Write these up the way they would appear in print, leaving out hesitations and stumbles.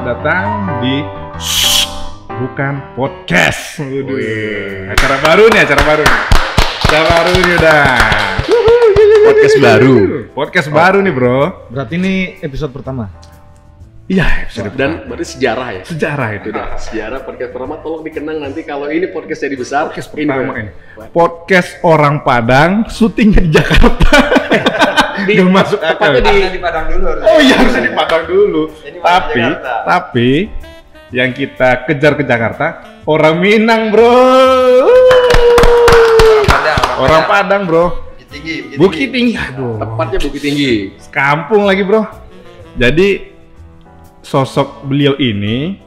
datang di Bukan Podcast. Acara baru nih. Acara baru nih udah. Podcast baru nih, Bro. Berarti ini episode pertama. Iya, episode dan berarti sejarah ya. Sejarah itu. Sejarah podcast pertama, tolong dikenang nanti kalau ini podcast jadi besar. Podcast pertama ini. Podcast orang Padang, syutingnya di Jakarta. Gak masuk akal. Di Padang dulu harusnya. Oh iya, harusnya di Padang dulu. Tapi yang kita kejar ke Jakarta orang Minang, Bro. Orang Padang, Bro. Bukit Tinggi. Aduh. Tepatnya Bukit Tinggi. Kampung lagi, Bro. Jadi sosok beliau ini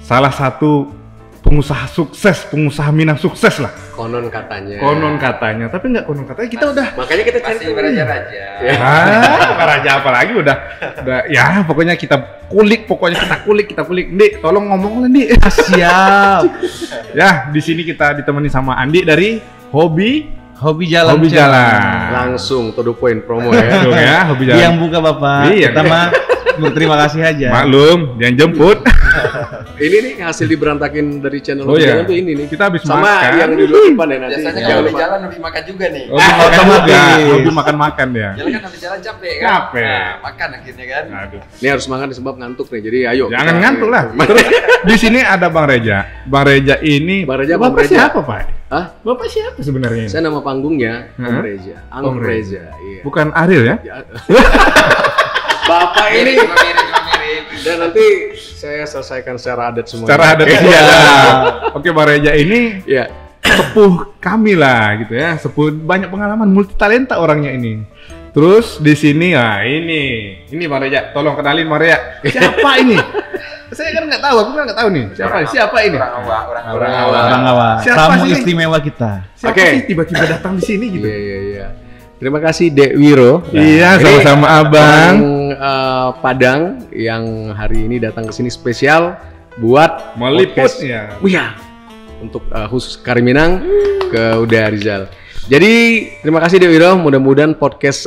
salah satu pengusaha sukses, pengusaha Minang sukses lah. Konon katanya, tapi nggak konon katanya, kita udah. Makanya kita cari raja-raja. Raja apa lagi udah ya pokoknya kita kulik, Andi, tolong ngomong lah, Andi. Siap. Ya, di sini kita ditemani sama Andi dari Hobi Jalan. Langsung to the point promo ya. Hobi Jalan. Yang buka Bapak. Iya. Pertama berterima kasih aja. Maklum, yang jemput. Ini nih hasil diberantakin dari channel Hobi Jalan tuh ini nih. Kita habis sama makan. yang di depan ya nanti. Biasanya kalau di jalan lebih makan juga nih. Hobi makan ya. Jalan kan habis jalan capek kan. Capek. Makan akhirnya kan. Aduh. Ini harus makan sebab ngantuk nih. Jadi ayo. Jangan ngantuk lah. Terus di sini ada Bang Reja. Bang Reja ini. Bapak siapa, Pak? Hah? Bapak siapa sebenarnya? Saya nama panggungnya Om Reza. Om Reza. Iya. Bukan Ariel ya? Bapak ini Cuma mirip. dan nanti saya selesaikan secara adat semua. Secara adat ya. Oke, Bang Reja ini ya sepuh kami lah gitu ya. Sepuh, banyak pengalaman, multi talenta orangnya ini. Terus di sini ini Bang Reja, tolong kenalin Bang Reja. Siapa ini? Saya kan nggak tahu, aku kan nggak tahu nih. Siapa ini? Orang awal. Siapa Tamu sih? istimewa kita. Siapa sih tiba-tiba datang di sini gitu? Iya. Terima kasih Dek Wiro. Iya, sama-sama Abang. Padang yang hari ini datang ke sini spesial buat meliput podcast. ya. Iya. Untuk khusus Kariminang ke Uda Rizal. Jadi terima kasih Dek Wiro, mudah-mudahan podcast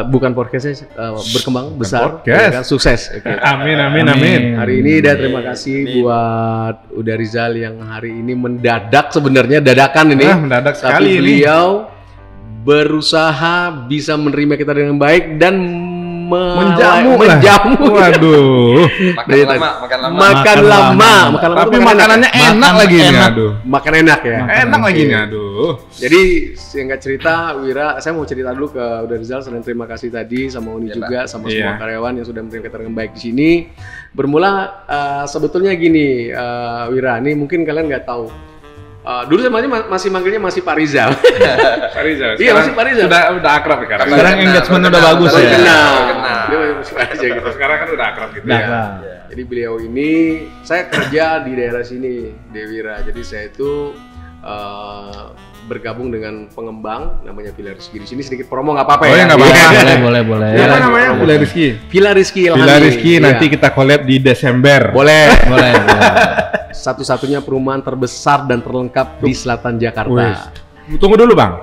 bukan podcastnya berkembang besar, podcast. ya kan? Sukses. Okay. Amin. Hari ini dan terima kasih buat Uda Rizal yang hari ini mendadak, sebenarnya dadakan ini. Mendadak sekali tapi beliau berusaha bisa menerima kita dengan baik dan menjamu. Waduh. Makan lama. Tapi makanannya enak lagi nih, aduh. Makan enak ya. Enak lagi nih, aduh. Jadi singkat cerita, Wira, saya mau cerita dulu ke Uda Rizal. Selain terima kasih tadi sama Uni juga, sama semua karyawan yang sudah menerima kita dengan baik di sini. Bermula sebetulnya gini, Wira, ini mungkin kalian nggak tahu. Dulu saya masih manggilnya Pak Rizal. Pak Rizal. Iya, masih Pak Rizal. Udah akrab sekarang. Sekarang engagement udah bagus ya. Kenal. Dia masih aja gitu. Sekarang kan udah akrab gitu Ya. ya. Jadi beliau ini, saya kerja di daerah sini, Dewira. Jadi saya itu bergabung dengan pengembang namanya Villa Rizky. Di sini sedikit promo nggak apa-apa Oh ya, nggak apa-apa. Boleh. Siapa namanya? Villa Rizky. Villa Rizky Ilhami. Villa Rizky nanti Iya. kita collab di Desember. Boleh. Boleh. Satu-satunya perumahan terbesar dan terlengkap di selatan Jakarta. Tunggu dulu Bang.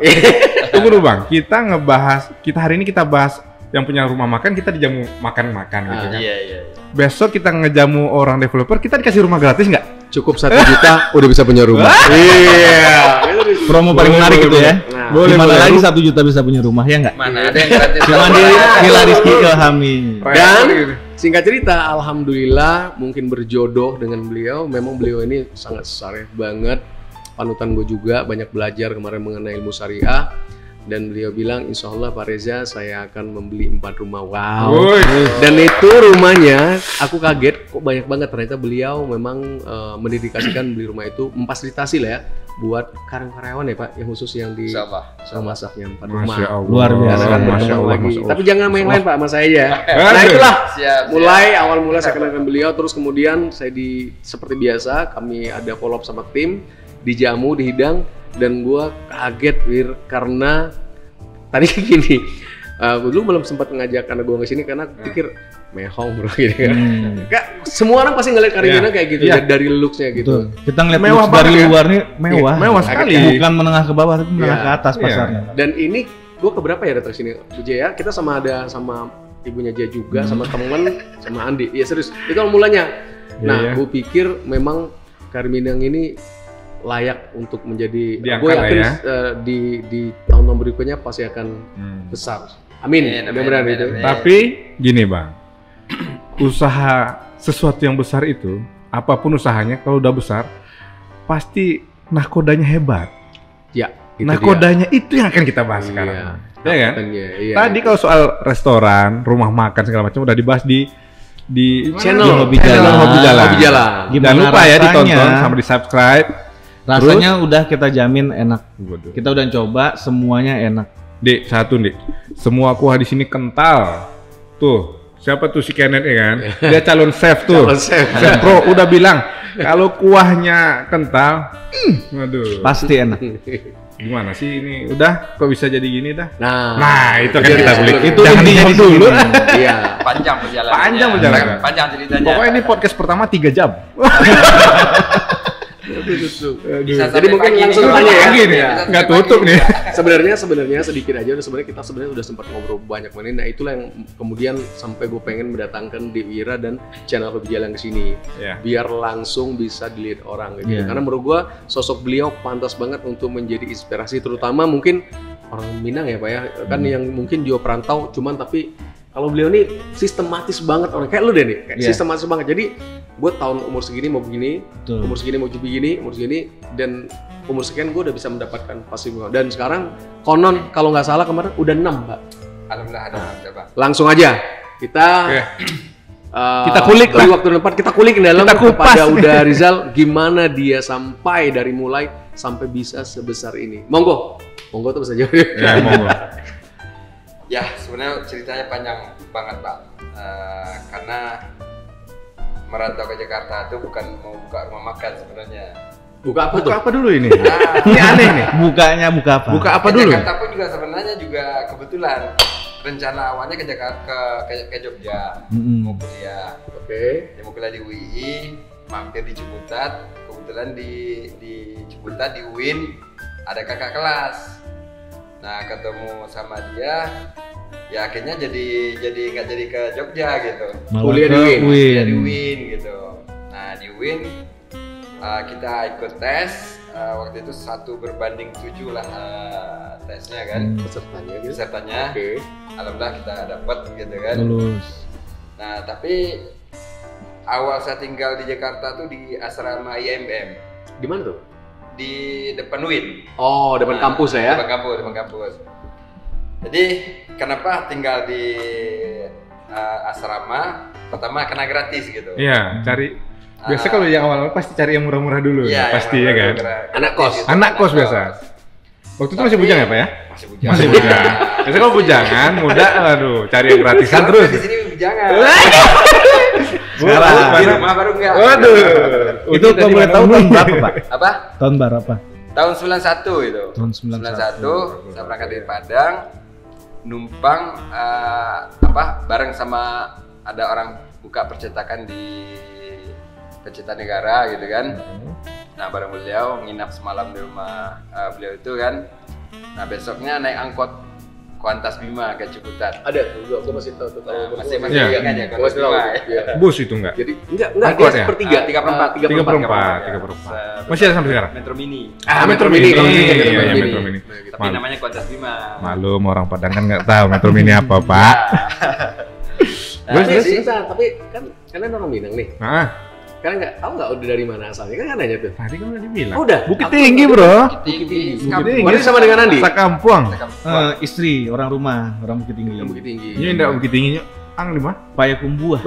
Kita hari ini kita bahas yang punya rumah makan, kita dijamu makan-makan gitu kan. Iya. Besok kita ngejamu orang developer, kita dikasih rumah gratis nggak? Cukup 1 juta udah bisa punya rumah. Iya. Promo paling menarik gitu ya. Nah, Boleh. Lagi 1 juta bisa punya rumah ya nggak? Mana ada yang gratis? Cuma di Villa Rizky Ilhami. Dan singkat cerita, alhamdulillah mungkin berjodoh dengan beliau. Memang beliau ini sangat syarif banget. Panutan gue juga, banyak belajar kemarin mengenai ilmu syariah. Dan beliau bilang, insya Allah Pak Reza saya akan membeli 4 rumah. Wow. Dan itu rumahnya, aku kaget kok banyak banget. Ternyata beliau memang mendedikasikan beli rumah itu, memfasilitasi lah ya buat karyawan ya Pak, yang khusus yang di masaknya 4 rumah. Masya Allah. Luar biasa. Kan Masya berkembang Allah, lagi. Masya Allah. Tapi jangan main lain Pak sama saya ya. Aduh. Nah itulah. Siap. Awal mula saya kenalkan beliau, terus kemudian saya seperti biasa kami ada follow up sama tim, dijamu, dihidang, dan gua kaget karena tadi gini, dulu belum sempat ngajak anak gua ke sini karena pikir mehong bro gitu kan. Semua orang pasti ngeliat Karimina kayak gitu dari looks-nya gitu. Betul. Kita ngeliat Mewah looks dari banget ya. luar nih mewah. Mewah sekali. Bukan menengah ke bawah tapi menengah ke atas pasarnya. Dan ini gue keberapa ya datang sini, Bu Jaya? Kita sama ibunya dia juga sama temen sama Andi. Iya serius. Itu awal mulanya. Nah, gue pikir memang Kari Minang ini layak untuk menjadi. Gue yakin di tahun-tahun berikutnya pasti akan besar. Amin. Mudah-mudahan itu. Tapi gini bang, usaha sesuatu yang besar itu, apapun usahanya, kalau udah besar, pasti nakodanya hebat. Ya. Nakodanya itu yang akan kita bahas sekarang. Ya kan? Iya. Tadi kalau soal restoran, rumah makan segala macam udah dibahas di channel Hobi Jalan. Jangan lupa ya ditonton sama di subscribe. Rasanya udah kita jamin enak. Kita udah coba semuanya enak. Dik, semua kuah di sini kental. Tuh, siapa tuh si Kenneth ya kan? Dia calon chef tuh. Chef pro udah bilang kalau kuahnya kental, waduh. Pasti enak. Gimana sih ini? Udah kok bisa jadi gini dah? Nah, itu kan kita beli. Itu Jangan dijawab dulu. Iya. Panjang perjalanan. Panjang ceritanya. Pokoknya ini podcast pertama 3 jam. Jadi mungkin langsung tanya ya. Nggak tutup nih. Sebenarnya sedikit aja kita udah sempat ngobrol banyak menit. Nah itulah yang kemudian sampai gue pengen mendatangkan Dewira dan channel Hobi Jalan ke sini. Biar langsung bisa dilihat orang gitu. Karena menurut gue sosok beliau pantas banget untuk menjadi inspirasi, terutama mungkin orang Minang ya Pak ya. Kan yang mungkin juga perantau cuman tapi kalau beliau nih sistematis banget orang kayak lu deh nih, sistematis banget. Jadi gue tahun umur segini mau begini, umur segini mau begini, umur segini, dan umur sekian gue udah bisa mendapatkan pasif. Dan sekarang konon kalau nggak salah kemarin udah 6 Mbak. Alhamdulillah ada coba. Langsung aja kita kita kulik lah. Waktu tempat kita kulik dalam kepada Uda Rizal gimana dia sampai dari mulai sampai bisa sebesar ini. Monggo tuh bisa jawab. Ya monggo. Ya sebenarnya ceritanya panjang banget Pak, karena merantau ke Jakarta itu bukan mau buka rumah makan sebenarnya. Buka apa tuh? Buka apa dulu ini? Ini aneh nih. Bukanya buka apa? Buka apa dulu? Jakarta pun juga sebenarnya juga kebetulan rencana awalnya ke Jakarta ke Jogja mau kuliah. Oke. Mau kuliah di UI, mampir di Ciputat. Kebetulan di Ciputat di UIN ada kakak kelas. Nah ketemu sama dia, ya akhirnya jadi nggak jadi ke Jogja gitu. Kuliah di UIN gitu. Nah di UIN kita ikut tes, waktu itu 1 berbanding 7 lah tesnya kan. Pesertanya. Okay. Alhamdulillah kita dapat gitu kan. Lulus. Nah tapi awal saya tinggal di Jakarta tuh di asrama IMM. Di mana tuh? Di depan UIN. Oh, depan kampus ya? Depan kampus. Jadi kenapa tinggal di asrama? Pertama karena gratis gitu. Iya, cari. Biasa kalau yang awal pasti cari yang murah-murah dulu. Iya, pasti ya kan. Anak kos biasa. Waktu itu masih bujang ya Pak ya? Masih bujang. Biasa kalau bujangan, muda, aduh, cari yang gratisan terus. Di sini bujangan. Sekarang di rumah baru enggak. Waduh. Itu kalau boleh tahu tahun berapa Pak? Apa? Tahun berapa? Tahun 91 itu. Tahun 91 saya berangkat dari Padang, numpang bareng sama ada orang buka percetakan di Pecinta Negara gitu kan. Nah bareng beliau nginap semalam di rumah beliau itu kan. Nah besoknya naik angkot Kuantas Bima ke Ciputat. Ada tuh, aku masih tahu tuh. Masih ingat ya Kuantas Bima. Bus itu enggak? Jadi enggak angkot dia ya? sepertiga, 3/4. Masih ada sampai sekarang? Metro Mini. Metro Mini. Iya, Metro Mini. Tapi namanya Kuantas Bima. Malum orang Padang kan nggak tahu Metro Mini apa Pak. Tapi kan kalian orang Minang nih. Kalian tahu nggak udah dari mana asalnya? Kan nanya tuh. Tadi kan udah dibilang. Udah. Bukit Tinggi bro. Tinggi. Berarti sama dengan Andi? Sakampuang. Istri orang rumah, orang Bukit Tinggi. Bukit Tinggi. Ini enggak Bukit Tingginya. Ang di mana? Payakumbuh.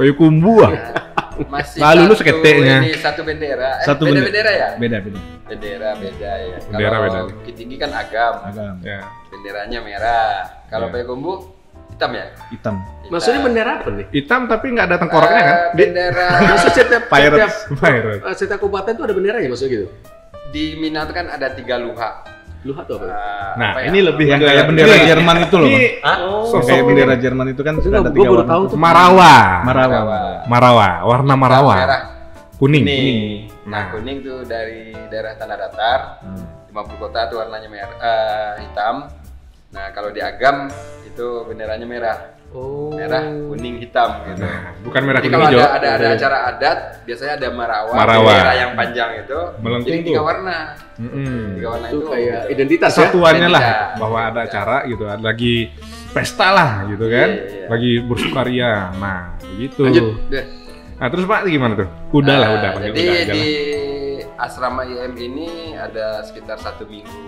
Masih lalu lu seketeknya. Ini satu bendera. Satu bendera ya? Beda. Bendera beda ya. Bendera beda. Bukit Tinggi kan agam. Ya. Benderanya merah. Kalau Payakumbuh hitam ya? Hitam. Maksudnya bendera apa nih? Hitam tapi nggak ada tengkoraknya kan? Bendera. Maksud setiap Pirate. kabupaten tuh ada benderanya maksudnya gitu? Di Minang itu kan ada 3 luha. Luha tuh apa? Nah, apa ini lebih yang kayak bendera Jerman itu loh. Sosok Kayak bendera Jerman itu kan sudah ada 3 baru warna. tahu tuh. Marawa, warna marawa. Merah. Kuning. Nah, kuning tuh dari daerah tanah datar. 50 kota tuh warnanya merah, hitam. Nah, kalau di Agam itu benderanya merah. Oh. merah, kuning, hitam gitu. Nah, bukan merah Jadi kuning kalau hijau. ada acara adat, biasanya ada marawa, Marawa. bendera yang panjang itu. Melengkung Jadi 3 tuh. warna. Mm-mm. 3 warna Itu itu kayak gitu. identitas ya. Kesatuannya lah Identitas. bahwa ada acara gitu, ada lagi pesta lah gitu kan, Iya, iya. lagi bersukaria. Nah, begitu. Lanjut deh. Nah, terus Pak gimana tuh? Udah lah, udah pakai Jadi udah aja di lah. asrama IM ini ada sekitar 1 minggu.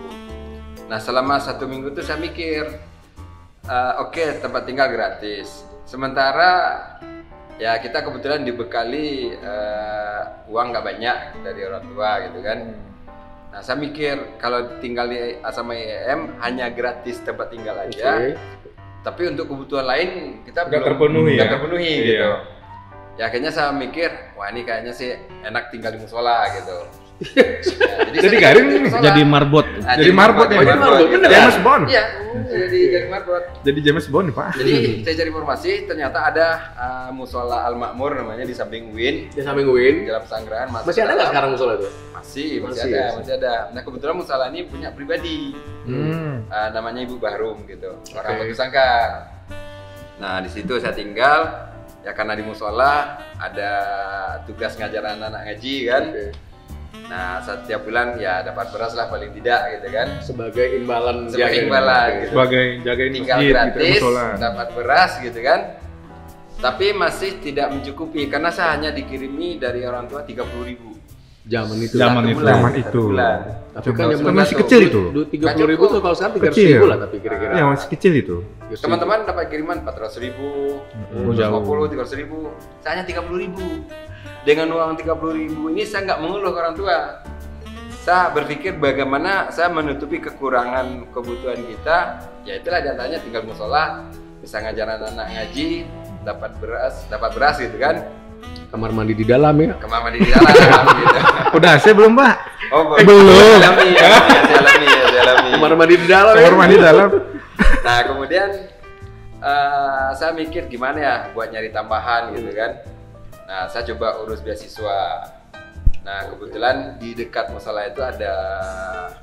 Nah, selama 1 minggu tuh saya mikir, oke, tempat tinggal gratis. Sementara ya kita kebetulan dibekali uang nggak banyak dari orang tua gitu kan. Nah, saya mikir kalau tinggal di asrama IM hanya gratis tempat tinggal aja. Oke. Tapi untuk kebutuhan lain kita Nggak terpenuhi nggak ya? terpenuhi Iya. gitu. Ya akhirnya saya mikir, wah ini kayaknya sih enak tinggal di musola gitu. Ya, Jadi saya garing tinggal di nih, musola. Jadi marbot. Nah, jadi marbot ya, jadi marbot, bener ya? James Bond. Iya, jadi marbot. Jadi James Bond nih Pak. Jadi saya cari informasi, ternyata ada musola Al Makmur namanya di samping UIN, Di samping UIN. Jalan Pesanggerahan. Masih ada nggak sekarang musola itu? Masih Masih ada, ya? masih ada. Nah kebetulan musola ini punya pribadi, namanya Ibu Bahrum gitu, orang Oke. Batu Sangkar. Nah di situ saya tinggal. Ya karena di musola ada tugas ngajar anak-anak ngaji kan. Oke. Nah setiap bulan ya dapat beras lah paling tidak gitu kan. Sebagai imbalan Sebagai jaga. imbalan, Oke. gitu. Sebagai jagain Tinggal masjid gitu, gratis, musola. dapat beras gitu kan. Tapi masih tidak mencukupi karena saya hanya dikirimi dari orang tua 30.000. Zaman itu. Zaman Satu itu. bulan, Zaman satu itu. bulan. Tapi kan Itu zaman masih itu kecil itu. 30.000 tuh kalau sekarang 300.000 Kecil. lah tapi kira-kira. Ya masih kecil itu. Teman-teman dapat kiriman 400.000, 250, 300.000. Saya hanya 30.000. Dengan uang 30.000 ini saya nggak mengeluh ke orang tua. Saya berpikir bagaimana saya menutupi kekurangan kebutuhan kita. Ya itulah diantaranya tinggal musola, bisa ngajar anak-anak ngaji, dapat beras gitu kan. Kamar mandi di dalam ya. Kamar mandi di dalam gitu. Udah AC belum Pak? Oh, belum. Saya alami. Kamar mandi di dalam ya. Kamar mandi dalam. Nah kemudian saya mikir gimana ya buat nyari tambahan gitu kan. Nah saya coba urus beasiswa. Nah kebetulan di dekat musola itu ada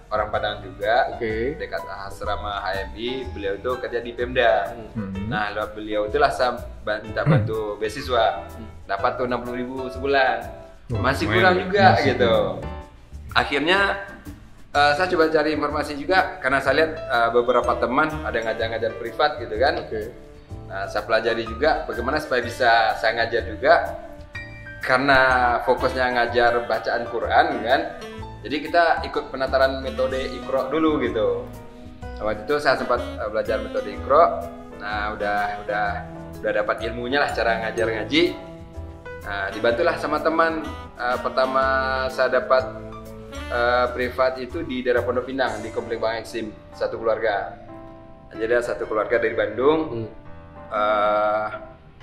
orang Padang juga. Oke. Dekat asrama HMI, beliau itu kerja di Pemda. Hmm. Nah lewat beliau itulah saya minta bantu beasiswa. Dapat tuh 60.000 sebulan. Wah, Masih lumayan kurang ya. juga Masih gitu. Akhirnya saya coba cari informasi juga karena saya lihat beberapa teman ada ngajar-ngajar privat gitu kan. Oke. Nah, saya pelajari juga bagaimana supaya bisa saya ngajar juga karena fokusnya ngajar bacaan Quran kan. Jadi kita ikut penataran metode Iqra dulu gitu. Nah, waktu itu saya sempat belajar metode Iqra. Nah, udah dapat ilmunya lah cara ngajar ngaji. Nah, dibantulah sama teman. Pertama saya dapat privat itu di daerah Pondok Pinang di Komplek Bang Eksim, satu keluarga. Jadi ada satu keluarga dari Bandung.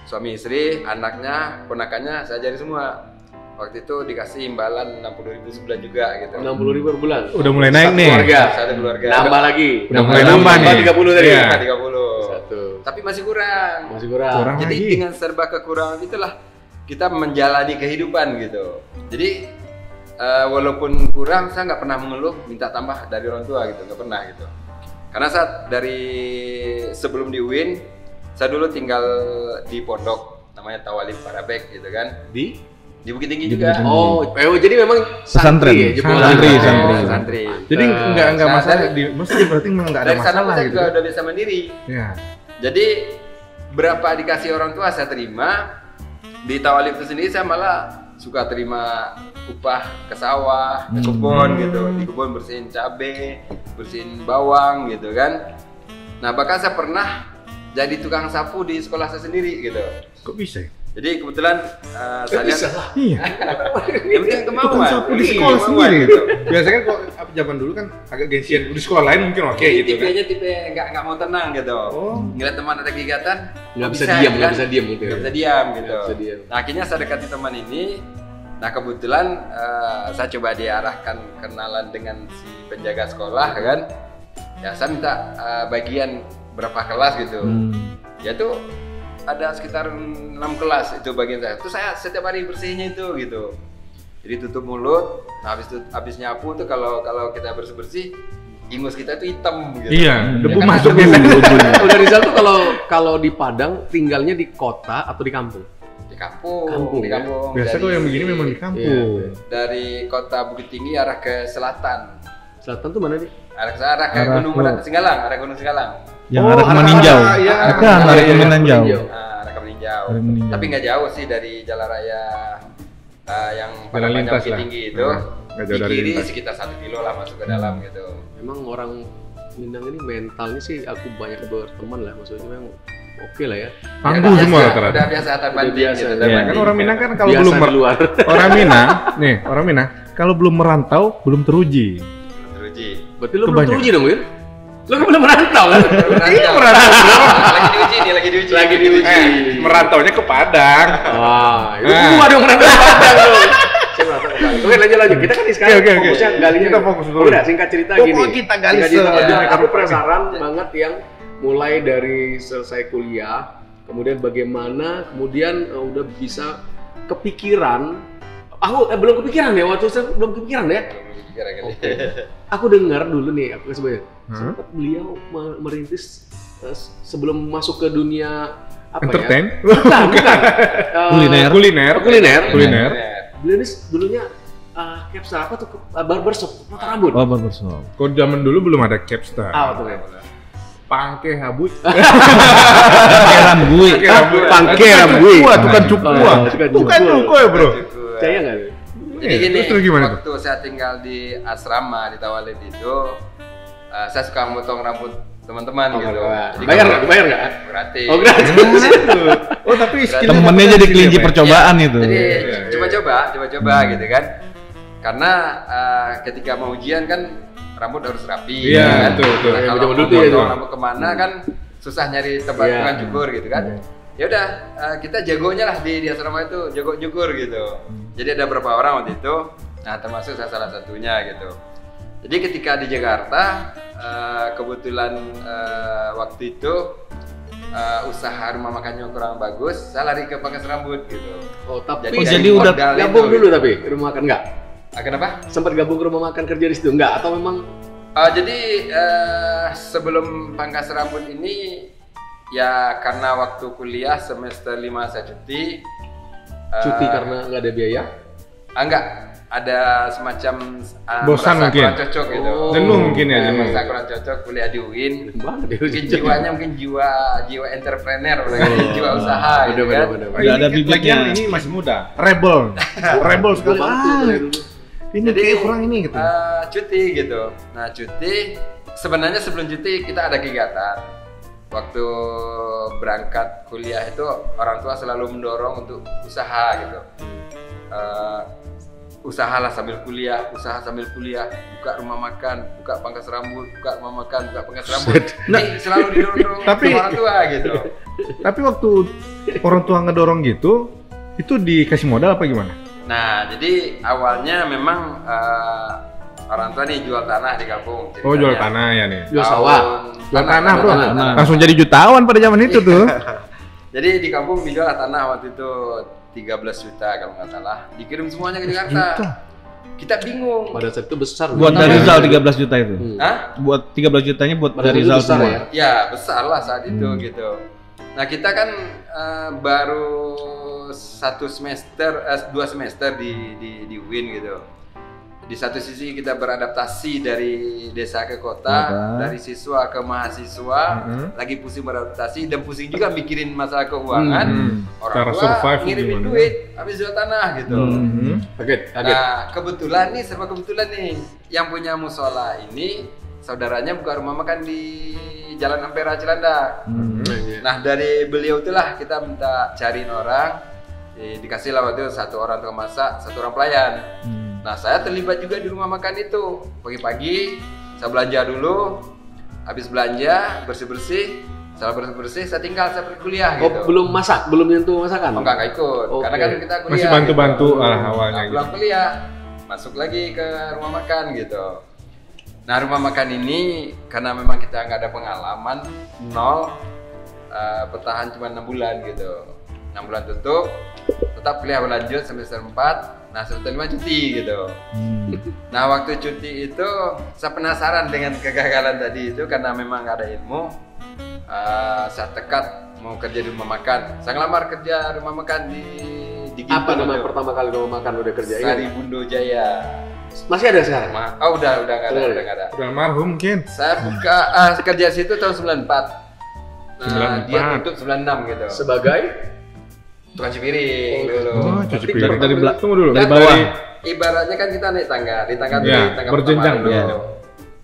Suami istri, anaknya, ponakannya saya ajari semua. Waktu itu dikasih imbalan 60.000 sebulan juga gitu. 60.000 per bulan. Udah mulai naik Satu nih. keluarga. Satu keluarga. Nambah lagi. Udah mulai nambah nih. 30 tadi. Iya. 30. Satu. Tapi masih kurang. Masih kurang. Kurang. Jadi lagi. dengan serba kekurangan itulah kita menjalani kehidupan gitu. Jadi walaupun kurang, saya nggak pernah mengeluh minta tambah dari orang tua gitu, nggak pernah gitu. Karena saat dari sebelum di UIN, saya dulu tinggal di pondok namanya Tawalif Parabek gitu kan, Di di Bukit Tinggi Di juga. Bukit Tinggi. Oh, jadi memang Pesantren. santri ya, jebolan. Santri, Oh, santri. Santri. Jadi nggak Nah, masalah dari- di masjid berarti memang nggak ada Dari sana masalah saya gitu. juga udah bisa mandiri. Ya. Jadi berapa dikasih orang tua saya terima. Di Tawalif itu sendiri saya malah suka terima upah ke sawah, ke kebun gitu. Di kebun bersihin cabai, bersihin bawang gitu kan. Nah bahkan saya pernah jadi tukang sapu di sekolah saya sendiri gitu. Kok bisa ya? Jadi kebetulan saya lihat Iya. yang penting kemauan. Tukang sapu di Iya, sekolah kemauan sendiri gitu. Biasanya kan kalau zaman dulu kan agak gengsian di sekolah lain mungkin oke Jadi gitu kan. tipenya tipe nggak mau tenang gitu. Oh. Ngeliat teman ada kegiatan Nggak kok bisa diam, nggak kan? bisa diam gitu ya. Nggak bisa diam gitu. Nggak bisa diam. Nah akhirnya saya dekati teman ini. Nah kebetulan saya coba diarahkan kenalan dengan si penjaga sekolah kan. Ya saya minta bagian berapa kelas gitu. Ya tuh ada sekitar 6 kelas itu bagian saya. Terus saya setiap hari bersihnya itu gitu. Jadi tutup mulut. Nah habis nyapu tuh kalau kita bersih-bersih ingus kita itu hitam gitu. Iya, debu Ya kan, masuk debu. Udah Rizal tuh kalau di Padang tinggalnya di kota atau di kampung? Di kampung, Kampung, di ya? kampung. Biasa Dari- kalau yang begini memang di kampung. Iya. dari kota Bukit Tinggi arah ke selatan. Selatan tuh mana nih? Arah ke arah ke Arah Gunung ke- Singgalang, arah Gunung Singgalang. Yang Oh, ada ke arah- Meninjau. iya, Bukan, arah- ada ke iya, Meninjau. Nah, arah ke Meninjau. Arah Meninjau. Tapi nggak jauh sih dari jalan raya yang Jalan panjang lintas Bukit lah. Tinggi itu. Nggak Di jauh dari kiri lintas. sekitar 1 kilo lah masuk ke dalam gitu. Memang orang Minang ini mentalnya sih aku banyak berteman lah, maksudnya memang oke lah ya. Tangguh Ya, semua udah rata-rata. Udah biasa antar banding biasa, gitu. iya. antar Kan banding. orang Minang kan kalau Biasa belum di luar. orang Minang, nih orang Minang kalau belum merantau belum teruji. Teruji. Berarti lu belum Kebanyakan. teruji dong, Wir? Lu kan belum merantau kan? Iya, merantau, bro. Lagi diuji nih, lagi diuji. Lagi diuji. Merantaunya ke Padang. Wah, itu Nah. gua dong merantau ke Padang dong. Saya merantau ke Padang. Oke, lanjut. Kita kan di sekarang Oke. fokusnya galinya. Kita fokus dulu. Udah, singkat cerita Pokoknya gini. kita gali Singkat cerita, se- aku akar-akarnya. penasaran banget yang mulai dari selesai kuliah, kemudian bagaimana kemudian udah bisa kepikiran. Aku belum kepikiran ya, waktu saya belum kepikiran ya. Kira-kira. Aku dengar dulu nih, aku kasih banyak. Hmm? Sempat beliau merintis sebelum masuk ke dunia apa Entertain. ya? Bukan. Kuliner. Kuliner. Kuliner. Beliau ini dulunya capstar apa tuh? Barbershop, potong rambut. Oh, barbershop. Kalau zaman dulu belum ada capstar. Ah, betul ya. Pangke habut. Keran gue. Pangke rambut. Cukua, tukang cukua. Oh, tukang Bukan cukua. cukua ya, Bro. Percaya nggak? Jadi gini, Terus gimana tuh? waktu saya tinggal di asrama di Tawalid itu, saya suka motong rambut teman-teman gitu. Jadi Bayar kalau- nggak? Bayar nggak? Gratis. Oh, gratis. Oh, tapi skill Temennya jadi kelinci percobaan itu. Jadi Iya. coba-coba gitu kan. Karena ketika mau ujian kan rambut harus rapi. Iya, kan? betul. Nah, Yang kalau zaman mau dulu tuh ya, potong tuh. rambut kemana kan susah nyari tempat Iya. tukang cukur gitu kan. Ya udah, kita jagonya lah di asrama itu, jago nyukur gitu. Jadi ada beberapa orang waktu itu, nah termasuk saya salah satunya gitu. Jadi ketika di Jakarta, kebetulan waktu itu usaha rumah makannya kurang bagus, saya lari ke pangkas rambut gitu. Oh, tapi Oh, jadi udah gabung dulu tapi rumah makan nggak? Kenapa? Sempat gabung ke rumah makan kerja di situ nggak? Atau memang Jadi sebelum pangkas rambut ini ya karena waktu kuliah semester 5 saya cuti. cuti karena nggak ada biaya? Enggak, ada semacam Bosan merasa mungkin. kurang cocok gitu. Oh. Jenuh mungkin ya, jenuh. Merasa kurang cocok kuliah di UIN. Banget ya. Mungkin jiwanya mungkin jiwa entrepreneur, jiwa usaha gitu kan. Bener. Udah ada bibitnya. Lagian ini masih muda. Rebel. Rebel sekali. Bantu dari dulu. Ini Jadi kayak kurang ini gitu. cuti gitu. Nah cuti sebenarnya sebelum cuti kita ada kegiatan. Waktu berangkat kuliah itu orang tua selalu mendorong untuk usaha gitu. Usahalah sambil kuliah, buka rumah makan, buka pangkas rambut, buka rumah makan, buka pangkas rambut. Ini selalu didorong Tapi- sama orang tua gitu. Tapi waktu orang tua ngedorong gitu, itu dikasih modal apa gimana? Nah, jadi awalnya memang orang tua nih jual tanah di kampung. Oh, jual ceritanya. tanah ya nih. Jual sawah. Jual tanah, Bro. tanah. Langsung jadi jutawan pada zaman itu tuh. Jadi di kampung dijual tanah waktu itu 13 juta kalau nggak salah. Dikirim semuanya ke Jakarta. Kita bingung. Pada saat itu besar. Buat loh. dari Rizal 13 juta itu. Hah? Buat 13 jutanya buat Pada dari saat itu Rizal besar semua. ya. Ya besar lah saat itu gitu. Nah kita kan baru 2 semester di UIN gitu. Di satu sisi kita beradaptasi dari desa ke kota, Kota. dari siswa ke mahasiswa, lagi pusing beradaptasi dan pusing juga mikirin masalah keuangan. Orang Cara tua survive ngirimin gimana? duit habis jual tanah gitu. Kaget. Nah, kebetulan nih, serba kebetulan nih, yang punya musola ini saudaranya buka rumah makan di Jalan Ampera Cilandak. Nah, dari beliau itulah kita minta cariin orang, dikasih lah waktu itu 1 orang tukang masak, 1 orang pelayan. Nah, saya terlibat juga di rumah makan itu. Pagi-pagi saya belanja dulu, habis belanja bersih-bersih, setelah bersih-bersih saya tinggal saya pergi kuliah Oh, gitu. belum masak, belum nyentuh masakan. Oh, enggak ikut, Oke. karena kan kita kuliah. Masih bantu-bantu gitu. awalnya Nah, gitu. pulang kuliah, masuk lagi ke rumah makan gitu. Nah, rumah makan ini karena memang kita nggak ada pengalaman, nol, bertahan cuma 6 bulan gitu. 6 bulan tutup, tetap kuliah berlanjut semester 4. Nah semester 5 cuti gitu. Nah waktu cuti itu saya penasaran dengan kegagalan tadi itu karena memang gak ada ilmu. Saya tekad mau kerja di rumah makan. Saya ngelamar kerja rumah makan di Apa Gintung nama itu. pertama kali rumah makan udah kerja? Sari Bundo Jaya. Masih ada sekarang? Oh udah nggak ada, udah nggak ada. Udah almarhum mungkin. Saya buka kerja situ tahun 94. Nah, 94. dia tutup 96 gitu. Sebagai Tukang cuci piring dulu. Oh, cuci Berarti piring. dari belakang. Tunggu dulu. Dari Dan bawah. Ibaratnya kan kita naik tangga, di tangga Ya, tangga berjenjang pertama dulu. dong.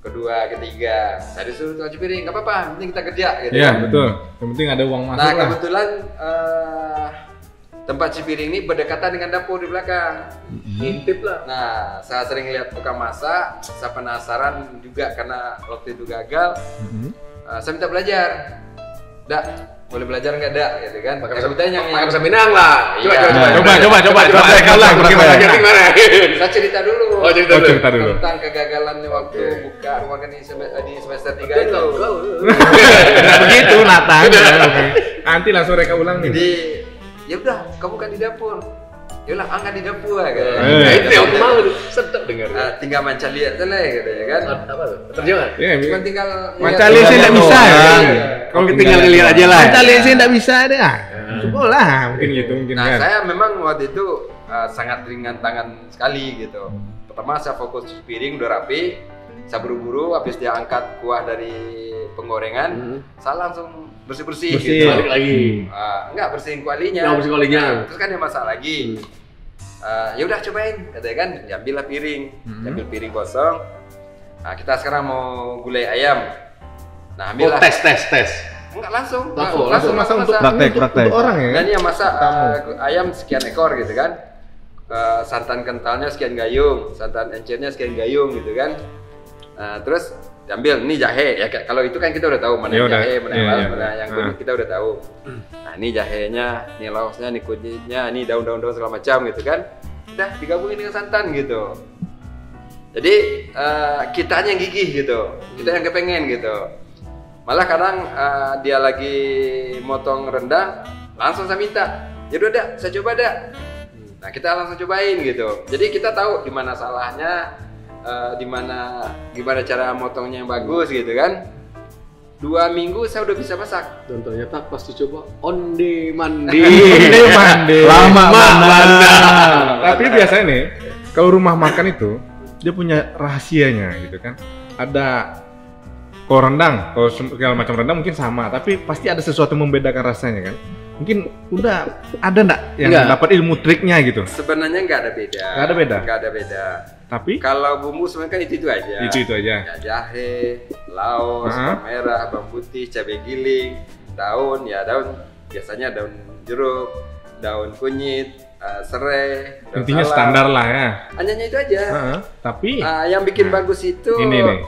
Kedua, ketiga. Saya disuruh tukang cuci piring, nggak apa-apa, yang penting kita kerja gitu. Iya, kan. betul. Yang penting ada uang masuk Nah, lah. kebetulan tempat cuci piring ini berdekatan dengan dapur di belakang. intip lah. Nah, saya sering lihat tukang masak, saya penasaran juga karena waktu itu gagal. Saya minta belajar. Dak, boleh belajar nggak Dak? Gitu kan. Pakai Ya, bahasa kebetulan yang Pakai bahasa Minang lah. Iya. Coba. Saya ulang. Gimana? Gimana? Saya cerita dulu. Oh, cerita Oh, dulu. cerita dulu. Tentang kegagalan waktu buka rumah makan di semester 3 itu. Nah, begitu Nathan. Oke. Nanti langsung reka ulang nih. Jadi, ya udah, kamu kan di dapur. Ya udah, angkat di dapur kan. Nah, itu yang aku mau sedap dengar. Tinggal manca lihat aja lah gitu ya kan. Apa tuh? Terjemahan? Iya, Cuma tinggal Macam lihat sih nggak bisa. Kalau tinggal ngelihat aja lah. Macam lihat sih nggak bisa deh. Coba lah, mungkin gitu mungkin Nah, kan. saya memang waktu itu sangat ringan tangan sekali gitu. Pertama saya fokus cuci piring udah rapi, saya buru-buru habis dia angkat kuah dari penggorengan, saya langsung bersih-bersih Bersih. gitu. Balik lagi. Enggak bersihin kualinya. Nggak bersihin kualinya. Nah, terus kan dia masak lagi. Ya udah cobain, katanya kan, diambillah piring, ambil piring kosong. Nah, kita sekarang mau gulai ayam. Nah, Oh, ambillah. tes. Enggak langsung, Langsung masa untuk Praktek. untuk orang ya. Dan yang masak ayam sekian ekor gitu kan. Santan kentalnya sekian gayung, santan encernya sekian gayung gitu kan. Terus diambil ini jahe ya, kalau itu kan kita udah tahu mana Ya yang udah, jahe, mana yang iya, laos, iya. mana yang kunyit kita udah tahu. Nah ini jahenya, ini laosnya, ini kunyitnya, ini daun-daun segala macam gitu kan. Udah digabungin dengan santan gitu. Jadi kitanya yang gigih gitu, kita yang kepengen gitu. Malah kadang dia lagi motong rendang, langsung saya minta, ya udah dak, saya coba dak. Nah kita langsung cobain gitu. Jadi kita tahu di mana salahnya, gimana cara motongnya yang bagus gitu kan. 2 minggu saya udah bisa masak. Dan ternyata pas dicoba onde mandi. Lama mana? Tapi biasanya nih, kalau rumah makan itu dia punya rahasianya gitu kan. Ada kalau rendang, kalau segala macam rendang mungkin sama, tapi pasti ada sesuatu yang membedakan rasanya kan. Mungkin udah ada nggak yang Nggak. dapat ilmu triknya gitu? Sebenarnya nggak ada beda. Nggak ada beda? Nggak ada beda. Tapi Kalau bumbu sebenarnya kan itu aja. itu aja. Ya, jahe, laos, bawang merah, bawang putih, cabai giling, daun, ya daun biasanya daun jeruk, daun kunyit, serai, daun Intinya salam. standar lah ya. Hanya itu aja. Tapi Yang bikin bagus itu ini nih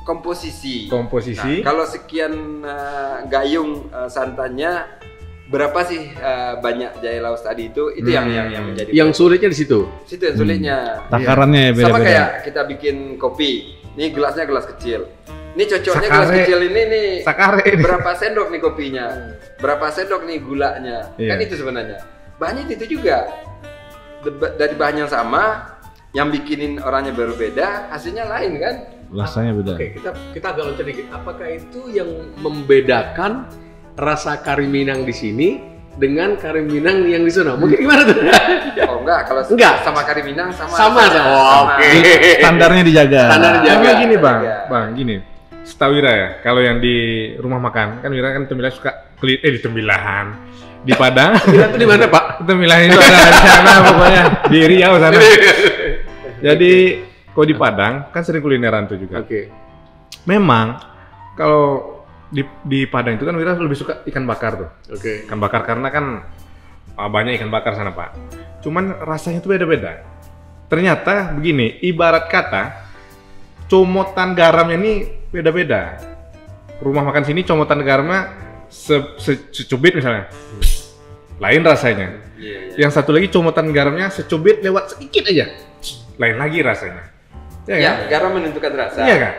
komposisi. komposisi. Nah, kalau sekian gayung santannya, berapa sih banyak jahe laos tadi itu yang menjadi Yang sulitnya di situ. situ yang sulitnya. Takarannya ya Sama beda-beda. kayak kita bikin kopi. Nih gelasnya gelas kecil. Ini cocoknya gelas Sakare. kecil ini nih. Sakare ini. Berapa sendok nih kopinya? Berapa sendok nih gulanya? Iya. Kan itu sebenarnya. Bahannya itu juga. Dari bahan yang sama, yang bikinin orangnya berbeda, hasilnya lain kan? Rasanya beda. Oke, kita agak loncat dikit. Apakah itu yang membedakan rasa kari Minang di sini dengan kari Minang yang di sana? Mungkin gimana tuh? Oh enggak, kalau Enggak. sama kari Minang sama. Sama. Oke. Standarnya dijaga. Standar dijaga. Karena gini bang, Iya. gini. Setahu Wira ya, kalau yang di rumah makan, kan Wira kan tembilan suka di tembilahan. Di Padang, Kita tuh di mana, Pak? tembilahan itu ada di sana pokoknya, di Riau sana. Jadi, kalau di Padang, kan sering kulineran tuh juga. Oke. Memang, kalau di Padang itu kan Wira lebih suka ikan bakar tuh. Oke. Ikan bakar karena kan banyak ikan bakar sana Pak. Cuman rasanya tuh beda-beda. Ternyata begini, ibarat kata comotan garamnya ini beda-beda. Rumah makan sini comotan garamnya secubit misalnya, lain rasanya. Iya. Yang satu lagi comotan garamnya secubit lewat sedikit aja, lain lagi rasanya. Ya, Ya, kan? garam menentukan rasa. Iya kan?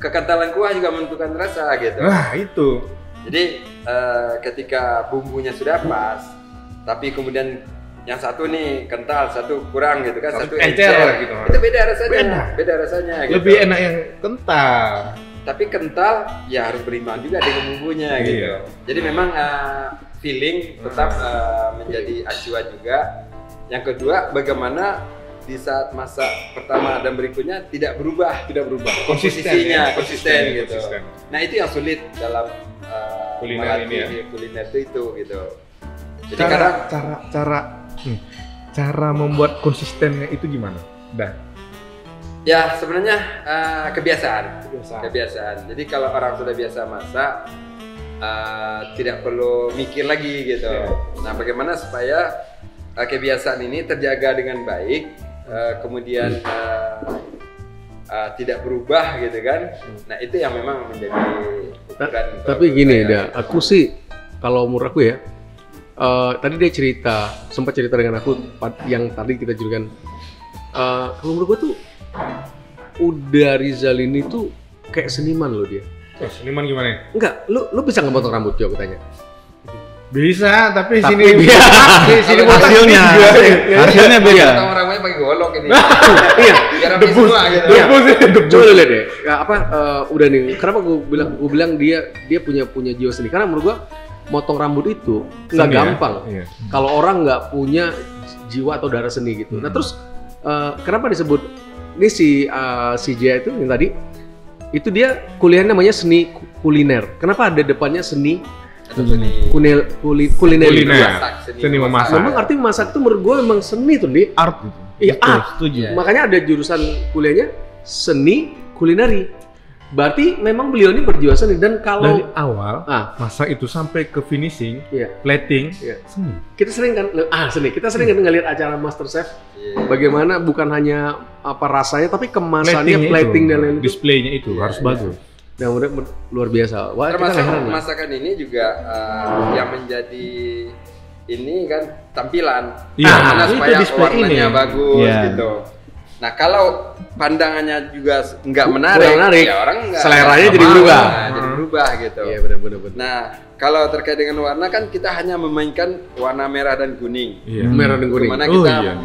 Kekantalan kuah juga menentukan rasa gitu. Nah itu. Jadi ketika bumbunya sudah pas, tapi kemudian yang satu nih kental, satu kurang gitu kan, satu encer encer gitu. Itu beda rasanya. Beda rasanya gitu. Lebih enak yang kental. Tapi kental ya harus berimbang juga dengan bumbunya gitu. Iya. Jadi memang feeling tetap menjadi acuan juga. Yang kedua, bagaimana di saat masak pertama dan berikutnya tidak berubah komposisinya konsisten gitu. Nah itu yang sulit dalam Kuliner ini ya. kuliner itu gitu. Jadi kadang cara membuat konsistennya itu gimana? ya sebenarnya kebiasaan. Jadi kalau orang sudah biasa masak tidak perlu mikir lagi gitu. Nah bagaimana supaya kebiasaan ini terjaga dengan baik, kemudian tidak berubah gitu kan. Nah itu yang memang menjadi ukuran. Tapi gini aku sih kalau menurut aku ya, tadi dia sempat cerita dengan aku yang tadi kita jadikan. Kalau menurut gua tuh udah Rizal ini tuh kayak seniman loh dia. Seniman gimana? Enggak, lu bisa nggak potong rambut aku tanya? Bisa, tapi sini Sini hasilnya beda. Orang rambutnya pakai golok ini. Iya, biar rapi semua gitu. Coba lu lihat deh. Udah nih. Kenapa gue bilang dia punya jiwa seni? Karena menurut gua motong rambut itu nggak gampang. Iya. Kalau orang nggak punya jiwa atau darah seni gitu. Nah terus kenapa disebut ini si Jaya itu yang tadi itu dia kuliahnya namanya seni kuliner. Kenapa ada depannya seni kuliner? Seni memasak. Memang arti masak itu menurut gue memang seni tuh di Art gitu. iya art. Setuju. Makanya ada jurusan kuliahnya seni kulineri. Berarti memang beliau ini berjiwa seni dan Dari kalau awal masak itu sampai ke finishing, plating, seni. kita sering kan kita sering kan ngelihat acara MasterChef. Bagaimana bukan hanya apa rasanya tapi kemasannya, plating dan lain-lain. Displaynya itu harus bagus. Nah, luar biasa. Wah, termasuk masakan ini juga yang menjadi ini kan tampilan. Karena supaya warnanya bagus gitu. Nah, kalau pandangannya juga nggak menarik, ya orang nggak seleranya jadi berubah. Jadi berubah gitu. Iya benar. Nah, kalau terkait dengan warna kan kita hanya memainkan warna merah dan kuning. Merah dan kuning. Dimana kita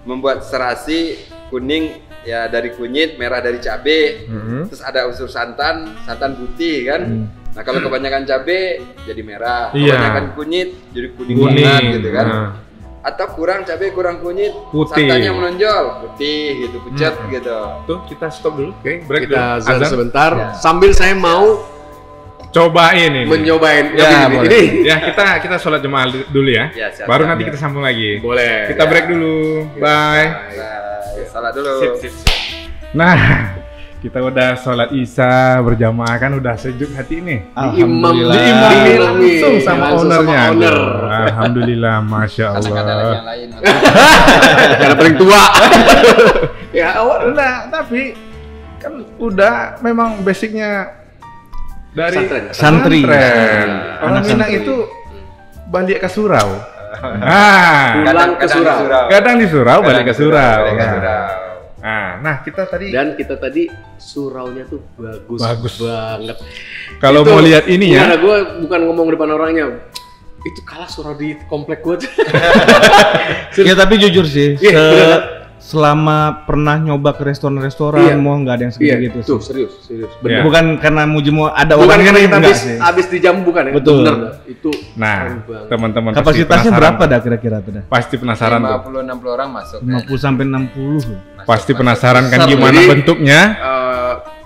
membuat serasi kuning ya dari kunyit, merah dari cabai, terus ada unsur santan putih kan. Nah kalau kebanyakan cabai jadi merah, kebanyakan kunyit jadi kuning banget gitu kan. Atau kurang cabai, kurang kunyit, putih. santannya menonjol, putih gitu, pucat gitu. Tuh kita stop dulu, break kita dulu. azan sebentar. Sambil saya mau cobain ini. Mencobain. Ini ya kita sholat jemaah dulu ya. Baru nanti kita sambung lagi. Boleh. Kita break dulu. Bye. Salat dulu. Sip. Nah, kita udah sholat Isya berjamaah kan udah sejuk hati ini. Alhamdulillah. Diimami langsung sama ownernya. Alhamdulillah, masya Allah. Kata-kata yang lain. Karena paling tua. Ya awal tapi kan udah memang basicnya dari santri. Orang Minang itu balik ke surau. Pulang ke surau. Kadang di surau, balik ke surau. Nah kita tadi suraunya tuh bagus banget. Kalau mau lihat ini ya. Gue bukan ngomong depan orangnya. Itu kalah surau di komplek gue. Ya tapi jujur sih. Selama pernah nyoba ke restoran mau nggak ada yang segede gitu tuh, sih. serius. Bener. Bukan karena mujimu ada bukan orangnya karena kita habis di jam bukan ya. Betul. Bener, itu. Nah, teman-teman kapasitasnya berapa dah kira-kira tuh dah? Pasti penasaran 50-60 orang masuk. 50 sampai 60. Pasti penasaran kan gimana bentuknya?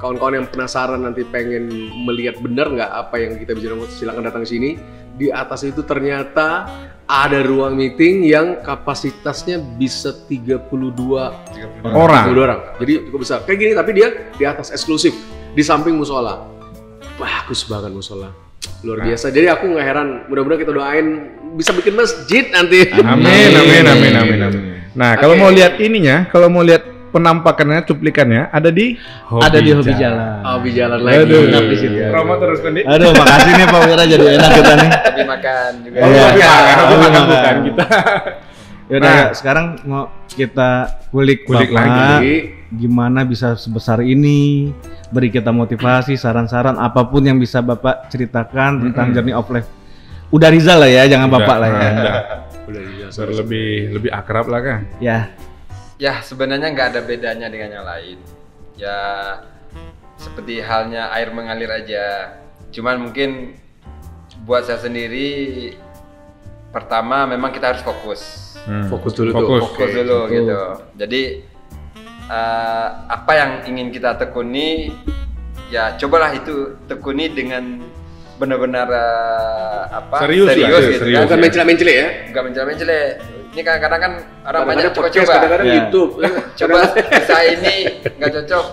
Kawan-kawan yang penasaran nanti pengen melihat benar nggak apa yang kita bicara, silakan datang ke sini. Di atas itu ternyata ada ruang meeting yang kapasitasnya bisa 32 orang. Jadi cukup besar. Kayak gini tapi dia di atas eksklusif di samping musola. Bagus banget musola. Luar biasa. Jadi aku nggak heran, mudah-mudahan kita doain bisa bikin masjid nanti. Amin. Nah, kalau mau lihat ininya, kalau mau lihat penampakannya, cuplikannya ada di Hobi Jalan. Hobi Jalan lagi. Aduh, di situ. Promo terus kan, Di? Aduh, makasih nih Pak Wira, jadi enak kita nih. Tapi makan juga. Bukan kita. Yaudah, sekarang mau kita kulik Bapak, lagi. Gimana bisa sebesar ini? Beri kita motivasi, saran-saran apapun yang bisa Bapak ceritakan tentang Journey of Life Udah Rizal lah ya, jangan Udah, Bapak lah ya. Udah iya. Biar lebih akrab lah kan. Ya. Ya sebenarnya nggak ada bedanya dengan yang lain. Ya seperti halnya air mengalir aja. Cuman mungkin buat saya sendiri pertama memang kita harus fokus. Fokus dulu tuh. Fokus dulu gitu. Jadi apa yang ingin kita tekuni, ya cobalah itu tekuni dengan benar-benar Serius lah, gitu serius. kan. Bukan mencela-mencela ya. Enggak mencela-mencela. Ini kadang-kadang kan orang Kadang-kadang banyak podcast, coba-coba. kadang-kadang Ya. YouTube. Coba usaha ini nggak cocok,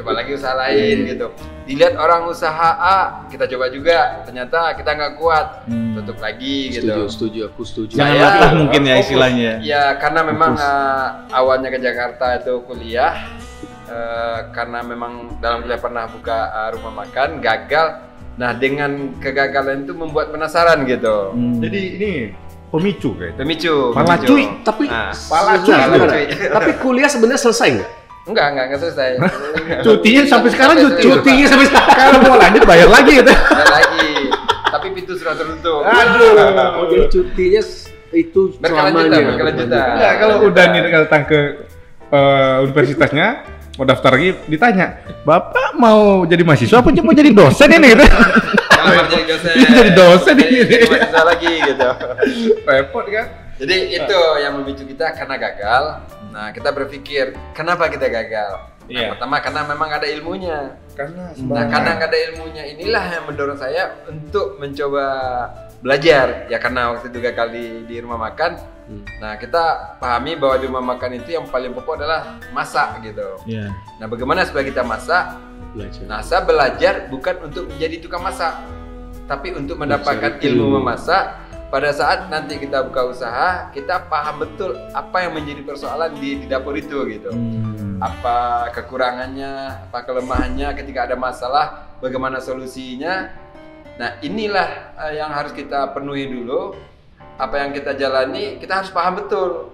coba lagi usaha lain gitu. Dilihat orang usaha A, kita coba juga, ternyata kita nggak kuat, tutup lagi gitu. Setuju, aku setuju. Jangan Saya latah mungkin ya fokus. istilahnya. Ya karena memang awalnya ke Jakarta itu kuliah, karena memang dalam kuliah pernah buka rumah makan, gagal. Nah dengan kegagalan itu membuat penasaran gitu. Jadi ini pemicu kayak. Pemicu. Pala pemicu. cuy. Tapi Pala cuy. tapi kuliah sebenarnya selesai nggak? Enggak selesai. Cutinya sampai sekarang Cutinya sampai sekarang. Kalau mau lanjut bayar lagi gitu. Ada lagi. Tapi pintu sudah tertutup. Oh, jadi cutinya itu selamanya. Berkelanjutan. Ya kalau udah nih datang ke universitasnya mau daftar lagi ditanya, Bapak mau jadi mahasiswa apa mau jadi dosen ini gitu. Kalau jadi dosen. Jadi dosen ini. Jadi mahasiswa lagi gitu. Repot kan? Jadi itu yang memicu kita karena gagal. Nah, kita berpikir, kenapa kita gagal? Iya. Pertama karena memang ada ilmunya. Karena Nah, karena nggak ada ilmunya inilah yang mendorong saya untuk mencoba belajar. Ya karena waktu itu gagal di rumah makan. Nah, kita pahami bahwa di rumah makan itu yang paling pokok adalah masak gitu. Iya. Nah, bagaimana supaya kita masak? Belajar. Nah, saya belajar bukan untuk menjadi tukang masak, tapi untuk mendapatkan ilmu memasak. Pada saat nanti kita buka usaha, kita paham betul apa yang menjadi persoalan di dapur itu gitu. Apa kekurangannya, apa kelemahannya ketika ada masalah, bagaimana solusinya. Nah, inilah yang harus kita penuhi dulu. Apa yang kita jalani, kita harus paham betul.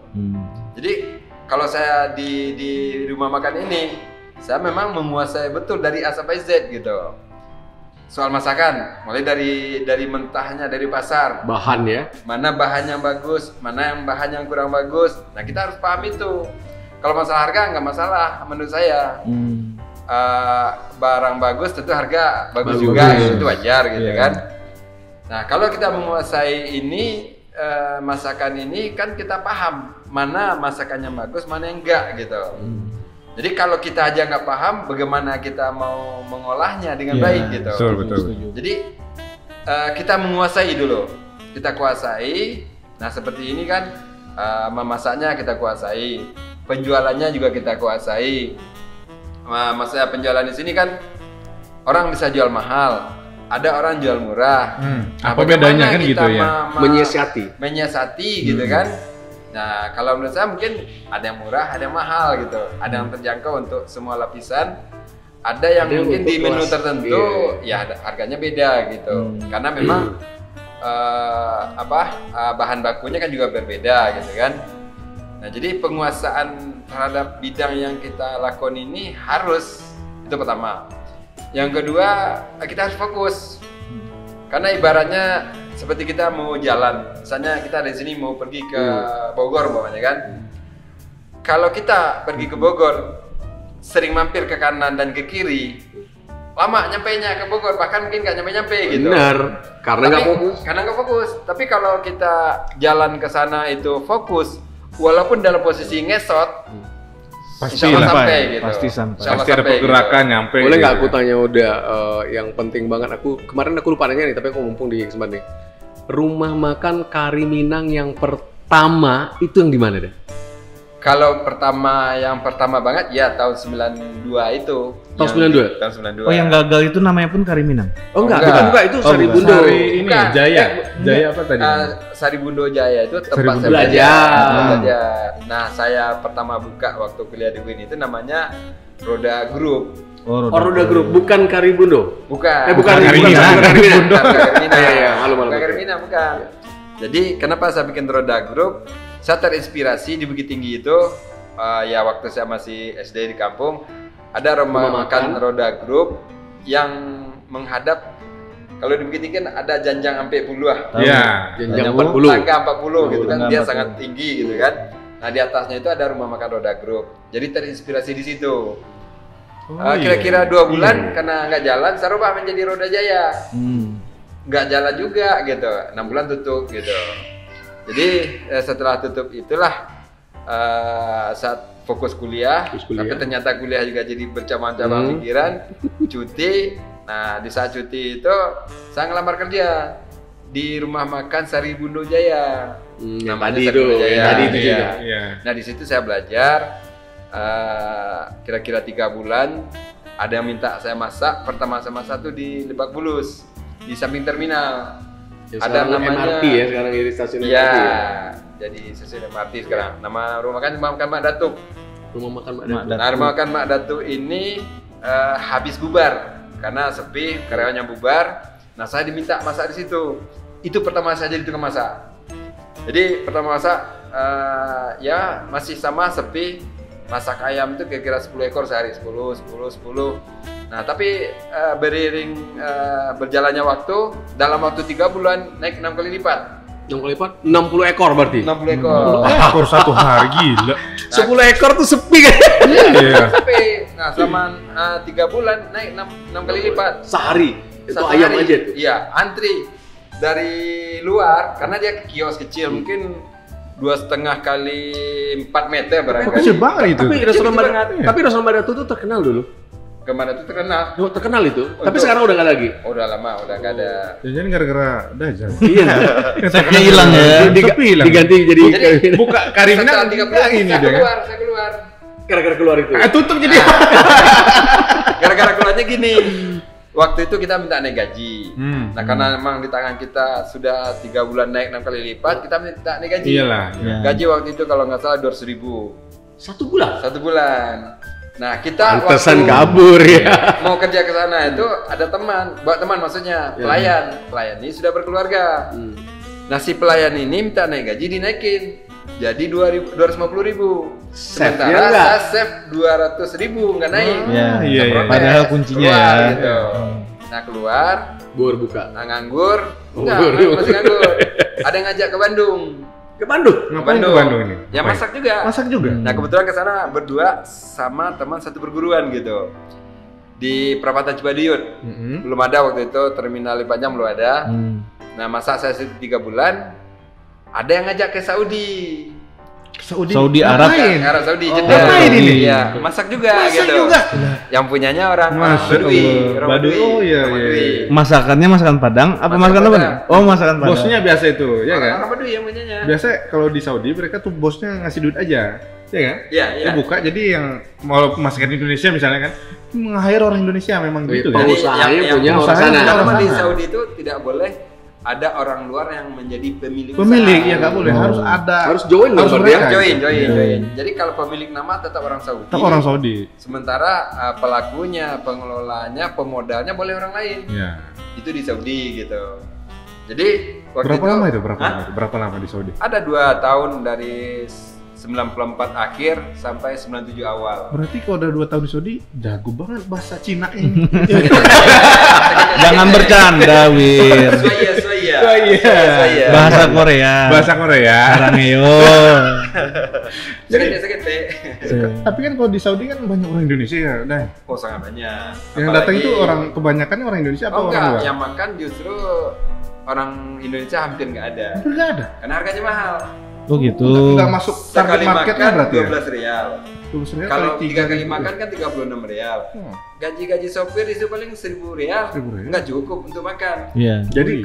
Jadi, kalau saya di rumah makan ini, saya memang menguasai betul dari A sampai Z gitu. Soal masakan, mulai dari mentahnya dari pasar, Bahan ya. mana bahan yang bagus, mana yang bahan yang kurang bagus. Nah kita harus paham itu. Kalau masalah harga nggak masalah menurut saya. Barang bagus tentu harga bagus juga, itu wajar gitu kan. Nah kalau kita menguasai ini masakan ini kan kita paham mana masakannya bagus, mana yang enggak gitu. Jadi kalau kita aja nggak paham, bagaimana kita mau mengolahnya dengan baik gitu. Betul. Jadi kita menguasai dulu, kita kuasai. Nah seperti ini kan memasaknya kita kuasai, penjualannya juga kita kuasai. Maksudnya penjualan di sini kan orang bisa jual mahal, ada orang jual murah. Apa bedanya kan gitu ya? Menyiasati gitu kan. Nah, kalau menurut saya mungkin ada yang murah, ada yang mahal gitu. Ada yang terjangkau untuk semua lapisan. Ada yang mungkin di menu tertentu ya harganya beda gitu. Karena memang bahan bakunya kan juga berbeda gitu kan. Nah, jadi penguasaan terhadap bidang yang kita lakukan ini harus, itu pertama. Yang kedua, kita harus fokus. Karena ibaratnya seperti kita mau jalan, misalnya kita dari sini mau pergi ke Bogor umpamanya kan. Kalau kita pergi ke Bogor, sering mampir ke kanan dan ke kiri, lama nyampainya ke Bogor, bahkan mungkin nggak nyampe gitu. Benar, karena nggak fokus. Karena nggak fokus. Tapi kalau kita jalan ke sana itu fokus, walaupun dalam posisi ngesot, Pasti insya Allah lah, sampai gitu. Pasti sampai. Insya Allah Pasti ada sampai pergerakan gitu. nyampe. Boleh nggak gitu. aku tanya udah yang penting banget? Kemarin aku lupa nanya nih, tapi aku mumpung di kesempatan nih. Rumah makan Kari Minang yang pertama itu yang di mana deh? Kalau yang pertama banget ya tahun 92 itu. Tahun 92? Tahun 92. Oh yang gagal itu namanya pun Kari Minang. Oh enggak, enggak. bukan itu Oh, Sari bukan. Bundo. Sari ini Bukan. Jaya. Jaya apa tadi? Sari Bundo Jaya itu tempat Sari saya Bundo. belajar. Nah, saya pertama buka waktu kuliah di UIN itu namanya Roda Group. Oh, Roda Group, bukan Kari Bundo. Bukan. Bukan Kari bukan, Minang. bukan Kari Minang. Bukan Kari Minang. Iya, malu. Bukan Kari Minang, bukan. Jadi kenapa saya bikin Roda Group? Saya terinspirasi di Bukit Tinggi itu, ya waktu saya masih SD di kampung, ada rumah makan Roda Group yang menghadap Kalau di Bukit Tinggi kan ada janjang sampai puluh. Iya. Jenjang Tahu. 40. Tangga 40 gitu kan, Tangga dia 40. sangat tinggi gitu kan. Nah di atasnya itu ada rumah makan Roda Group. Jadi terinspirasi di situ. Kira-kira 2 bulan karena nggak jalan, saya rubah menjadi Roda Jaya. Nggak jalan juga gitu, 6 bulan tutup gitu. Jadi setelah tutup itulah saat fokus kuliah, tapi ternyata kuliah juga jadi bercabang-cabang pikiran, cuti. Nah di saat cuti itu saya ngelamar kerja di rumah makan Sari Bundo Jaya. Namanya Sari Bundo Jaya. Tadi itu Iya. juga. Nah di situ saya belajar kira-kira 3 bulan. Ada yang minta saya masak. Pertama saya masak tuh di Lebak Bulus di samping terminal. Ada namanya MRT ya sekarang di stasiun MRT. Iya. Jadi stasiun MRT sekarang. Nama rumah makan Mak Datuk. Rumah makan Mak Mak Datuk. Nah rumah makan Mak Datuk ini habis bubar karena sepi, karyawannya bubar. Nah saya diminta masak di situ. Itu pertama saya jadi tukang masak. Jadi pertama masak ya masih sama sepi. Masak ayam itu kira-kira 10 ekor sehari, 10. Nah tapi beriring berjalannya waktu, dalam waktu 3 bulan naik 6 kali lipat. 6 kali lipat, 60 ekor berarti. 60 ekor. Ekor satu hari gila. 10 ekor tuh sepi kan? Iya. Tapi nah selama 3 bulan naik 6 kali lipat. Sehari. Itu Satu ayam hari. aja tuh. Iya, antri dari luar karena dia kios kecil mungkin 2,5 kali 4 meter barangkali. Kecil banget itu. Tapi restoran Kecil Mak banget. tapi restoran Mak Datuk tuh terkenal dulu. Kemana tuh terkenal? Oh, terkenal itu. Tapi Untuk- sekarang udah nggak lagi. Oh, udah lama, udah nggak ada. Jadi gara-gara Dajjal. Iya. Efeknya hilang ya. Tapi hilang. Diganti jadi Jadi Buka Karimina setelah 3 bulan ini saya dia kan. keluar, saya keluar. gara-gara keluar itu. Tutup jadi. Gara-gara keluarnya gini. Waktu itu kita minta naik gaji. Hmm. Nah karena memang di tangan kita sudah 3 bulan naik 6 kali lipat, kita minta naik gaji. Iyalah. Ya. Gaji waktu itu kalau nggak salah 200.000 1 bulan. 1 bulan. Nah kita Pantesan waktu kabur ya. mau kerja ke sana itu ada teman, bawa teman maksudnya pelayan. Pelayan ini sudah berkeluarga. Nah si pelayan ini minta naik gaji dinaikin. Jadi 250.000. Sementara Save-nya enggak? saya save 200.000 nggak naik. Ya, iya, iya. Protes. Padahal kuncinya Keluar, ya. gitu. Nah keluar, Bor buka. nganggur, enggak, Nganggur. masih nganggur. Ada yang ngajak ke Bandung. Ke Bandung. Ngapain ke Bandung ini? Ya masak juga. Masak juga. Nah kebetulan ke sana berdua sama teman satu perguruan gitu. Di Perapatan Cibaduyut. Mm-mm. Belum ada waktu itu, terminal Panjang belum ada. Nah masa saya 3 bulan, ada yang ngajak ke Saudi. Saudi Arab. Ngapain? Arab Saudi, Oh, Jeddah. ngapain ini? Iya, masak juga Masak gitu. juga? Yang punyanya orang Masya Badui. Allah. Orang Badui, oh iya, orang iya, Badui. iya. Masakannya masakan Padang apa Masakan masakan apa? Padang. Oh, masakan Padang. Bosnya biasa itu, ya kan? Orang Badui yang punyanya. Biasa kalau di Saudi mereka tuh bosnya ngasih duit aja, ya kan? Iya, iya. Dia buka jadi yang mau masakan Indonesia misalnya kan, nge-hire orang Indonesia memang gitu kan? Pengusahanya Yang- punya orang pengusahanya sana. punya orang Karena di sana. Saudi itu tidak boleh ada orang luar yang menjadi pemilik Pemilik usaha. ya nggak boleh, Oh. harus ada. Harus join dong harus berarti ya? mereka. Join. Jadi kalau pemilik nama tetap orang Saudi. Tetap orang Saudi. Sementara pelakunya, pengelolanya, pemodalnya boleh orang lain. Ya. Itu di Saudi gitu. Jadi waktu Berapa lama itu? Berapa Hah? lama? Berapa lama di Saudi? Ada 2 tahun dari 94 akhir sampai 97 awal. Berarti kalau udah 2 tahun di Saudi, jago banget bahasa Cina ini. Jangan bercanda, Wir. Swaya. Bahasa Korea. Bahasa Korea. Arangeo. Sakit. Tapi kan kalau di Saudi kan banyak orang Indonesia ya, Dai. Oh sangat banyak. Yang datang itu orang kebanyakan orang Indonesia apa Oh orang enggak, luar? yang makan justru orang Indonesia hampir nggak ada. Enggak ada. Karena harganya mahal. Oh gitu. Enggak masuk target Sekali marketnya makan berarti ya? 12 rial. Kalau 3 kali makan kan 36 rial. Gaji sopir itu paling 1.000 rial. 1.000 rial. Nggak cukup untuk makan. Iya. Jadi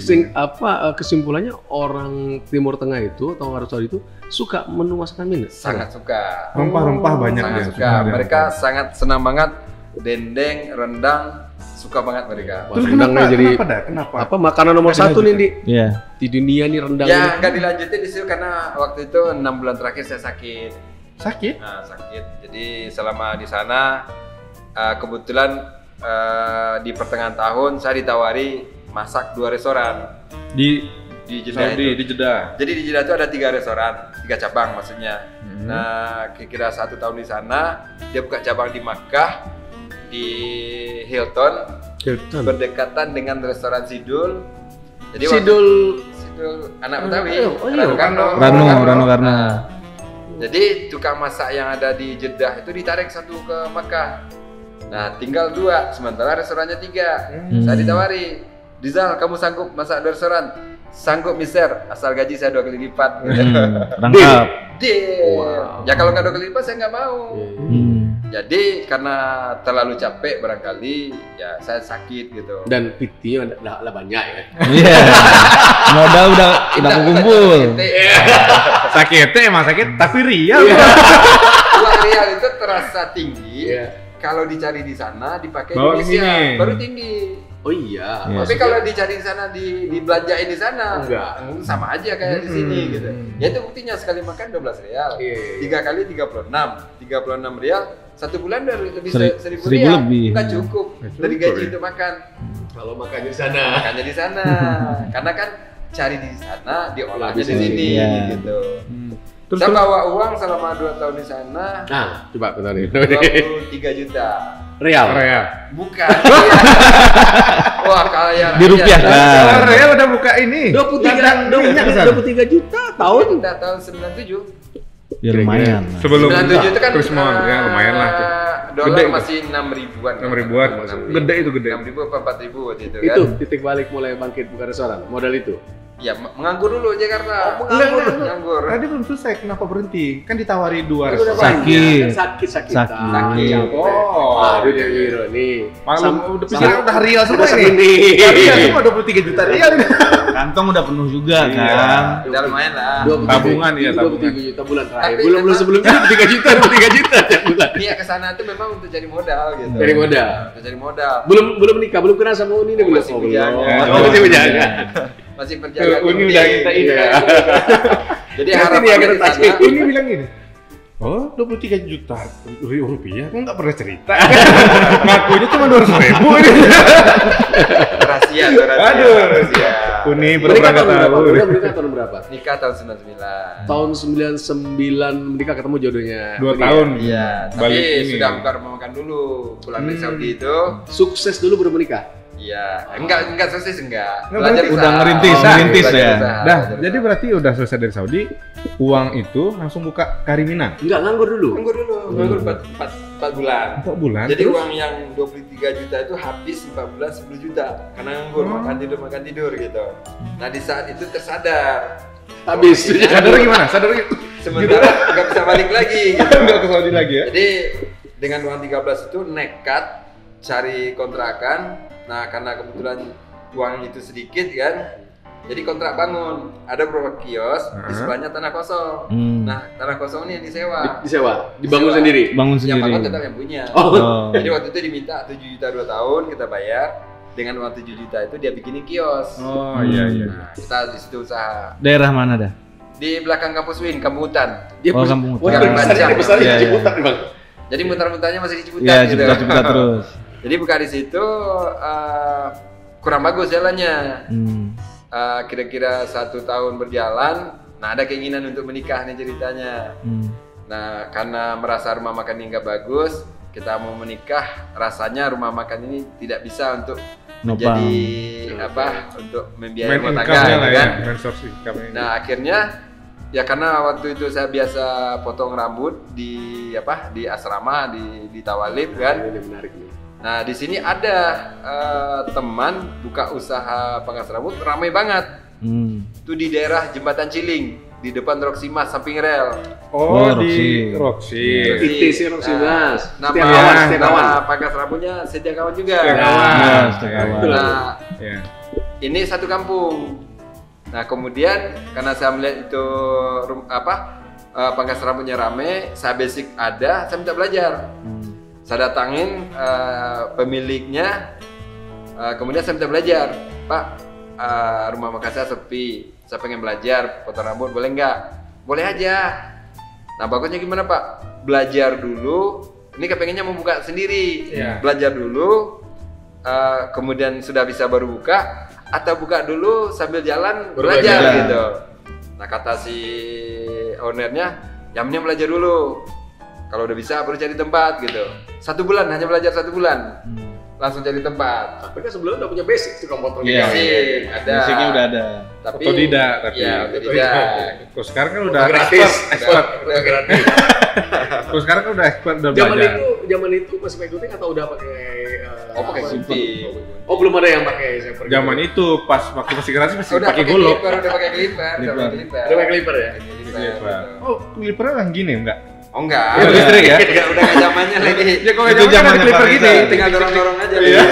kesimpulannya orang Timur Tengah itu atau Arab Saudi itu suka menu masakan Minang. Sangat suka. Rempah-rempah banyak Sangat dia. suka. Mereka sangat senang banget dendeng, rendang, suka banget mereka. Terus Rendangnya kenapa? jadi Kenapa dah? Kenapa? apa makanan nomor Nggak 1 nih di Iya. dunia nih rendang Ya ini. nggak dilanjutin di situ karena waktu itu 6 bulan terakhir saya sakit. Sakit? Nah sakit. Jadi selama di sana kebetulan di pertengahan tahun saya ditawari masak 2 restoran Di di Jeddah Saudi, itu. di Jeddah. Jadi di Jeddah itu ada 3 restoran, 3 cabang maksudnya. Nah kira-kira 1 tahun di sana dia buka cabang di Makkah, di Hilton, berdekatan dengan restoran Sidul. Jadi Sidul anak Betawi. Rano Karno. Rano Karno. Jadi tukang masak yang ada di Jeddah itu ditarik satu ke Makkah. Nah, tinggal 2, sementara restorannya 3. Saya ditawari, Rizal, kamu sanggup masak di restoran? Sanggup, mister, asal gaji saya 2 kali lipat. Rangkap. Wow. Ya kalau nggak 2 kali lipat saya nggak mau. Jadi karena terlalu capek barangkali, ya saya sakit gitu. Dan PT-nya udah banyak ya. Iya. Modal udah kumpul. Sakitnya emang sakit, tapi Rial. Uang Rial itu terasa tinggi. Kalau dicari di sana, dipakai bawa Indonesia, baru tinggi. Oh iya. Tapi kalau dicari di sana, dibelanjain di sana, enggak, sama aja kayak di sini gitu. Ya itu buktinya sekali makan 12 rial, 3 kali 36 rial, 1 bulan udah lebih 1.000 rial. Nggak cukup dari gaji untuk makan. Kalau makannya di sana. Makannya di sana, karena kan cari di sana, diolahnya di sini gitu. Saya bawa uang selama 2 tahun di sana. Nah, coba bentar nih. 23 juta. Real. Bukan. Wah, kaya. Dirupiahkan. Real udah buka ini. 23 juta tahun. Tahun 97. Ya lumayan. Sebelum 97 itu kan Krismon, ya lumayan lah. Dolar masih 6 ribuan. 6 ribuan. Gede itu gede. 6 ribu apa 4 ribu waktu itu kan. Itu titik balik mulai bangkit buka restoran. Modal itu. Ya menganggur dulu Jakarta. Menganggur. Tadi belum selesai, kenapa berhenti? Kan ditawari 2 restoran. Sakit. Oh, aduh dia Wiro nih. Udah pikiran udah Rial semua ini. Iya, cuma 23 juta Rial ini. Kantong udah penuh juga kan. Udah lumayan lah. Tabungan ya, tabungan. 23 juta bulan terakhir. Belum sebelumnya 3 juta tiap bulan. Niat ke sana itu memang untuk cari modal gitu. Cari modal. Untuk cari modal. Belum nikah, belum kenal sama Uni nih belum. Masih berjaga. Masih berjaga. Masih berjaga. Uni udah kita ini. Jadi harapannya di sana. Uni bilang gini. Oh, 23 juta rupiah, kok nggak pernah cerita? Ngakunya cuma 200 ribu ini. Rahasia tuh, rahasia. Aduh, rahasia. Uni pernah nggak tahu. Udah menikah tahun berapa? Nikah tahun 99. Tahun 99 menikah ketemu jodohnya. 2 tahun. Iya, tapi Balik ini. sudah buka rumah makan dulu. Pulang dari Saudi itu. Sukses dulu baru menikah. Iya, enggak sukses enggak. Berarti udah ngerintis ya. Dah, jadi berarti udah selesai dari Saudi, uang itu langsung buka Kariminang. Enggak, nganggur dulu. Nganggur 4 bulan. 4 bulan. Jadi terus? uang yang 23 juta itu habis 4 bulan 10 juta karena nganggur makan tidur gitu. Nah, di saat itu tersadar. Habis. Sadar gimana? Sementara nggak bisa balik lagi gitu. Nggak ke Saudi lagi ya? Jadi dengan uang 13 itu nekat cari kontrakan. Nah, karena kebetulan uang itu sedikit kan, jadi kontrak bangun. Ada beberapa kios, di sebelahnya tanah kosong. Nah, tanah kosong ini yang disewa. Dibangun sendiri. Yang bangun tetap yang punya. Jadi waktu itu diminta 7 juta 2 tahun, kita bayar. Dengan uang 7 juta itu dia bikinin kios. Oh iya. Nah, kita di situ usaha. Daerah mana dah? Di belakang kampus Win, Kampung Hutan. Kampung Hutan. Besarnya di Ciputat nih, Bang. Jadi muter-muternya masih di Ciputat Iya, gitu. Ciputat terus. Jadi buka di situ kurang bagus jalannya. Kira-kira 1 tahun berjalan, nah ada keinginan untuk menikah nih ceritanya. Nah, karena merasa rumah makan ini nggak bagus, kita mau menikah, rasanya rumah makan ini tidak bisa untuk menjadi untuk membiayai rumah tangga kan. Nah, akhirnya ya karena waktu itu saya biasa potong rambut di asrama di Tawalib kan. Ini menarik nih. Nah, di sini ada teman buka usaha pangkas rambut ramai banget. Itu di daerah Jembatan Ciling, di depan Roxy Mas samping rel. Oh, di Roxy. ITC Roxy Mas. Nama pangkas rambutnya Setiakawan juga. Nah, ini satu kampung. Nah, kemudian karena saya melihat itu pangkas rambutnya rame, saya basic ada, saya minta belajar. Saya datangin pemiliknya, kemudian saya minta belajar. Pak, rumah makan saya sepi, saya pengen belajar potong rambut, boleh nggak? Boleh aja. Nah, bagusnya gimana Pak? Belajar dulu, ini kepengennya mau buka sendiri. Belajar dulu, kemudian sudah bisa baru buka, atau buka dulu sambil jalan belajar gitu. Nah, kata si ownernya, yang mending belajar dulu. Kalau udah bisa baru cari tempat gitu. 1 bulan, hanya belajar 1 bulan. langsung jadi tempat. Tapi kan sebelumnya udah punya basic tukang potong Iya. Basic, ada. Basicnya udah ada. Tapi Otodidak tapi. Iya, otodidak. Terus sekarang kan udah gratis. expert. Udah gratis. Terus sekarang kan udah expert udah Zaman belajar. itu masih pakai gunting atau udah pakai Oh, pakai gunting. Oh, belum ada yang pakai saper. Zaman itu pas waktu masih gratis masih Udah pakai golok. udah pakai clipper, udah pakai clipper. Udah pakai clipper ya? Pakai clipper, Clipper. gitu. Oh, clippernya yang gini enggak? Oh enggak. Iya, listrik ya? Udah nggak zamannya lagi. Ya kalau Itu zaman kan ada zamannya clipper Pak gini. Reza. Tinggal dorong-dorong aja. Iya. Iya.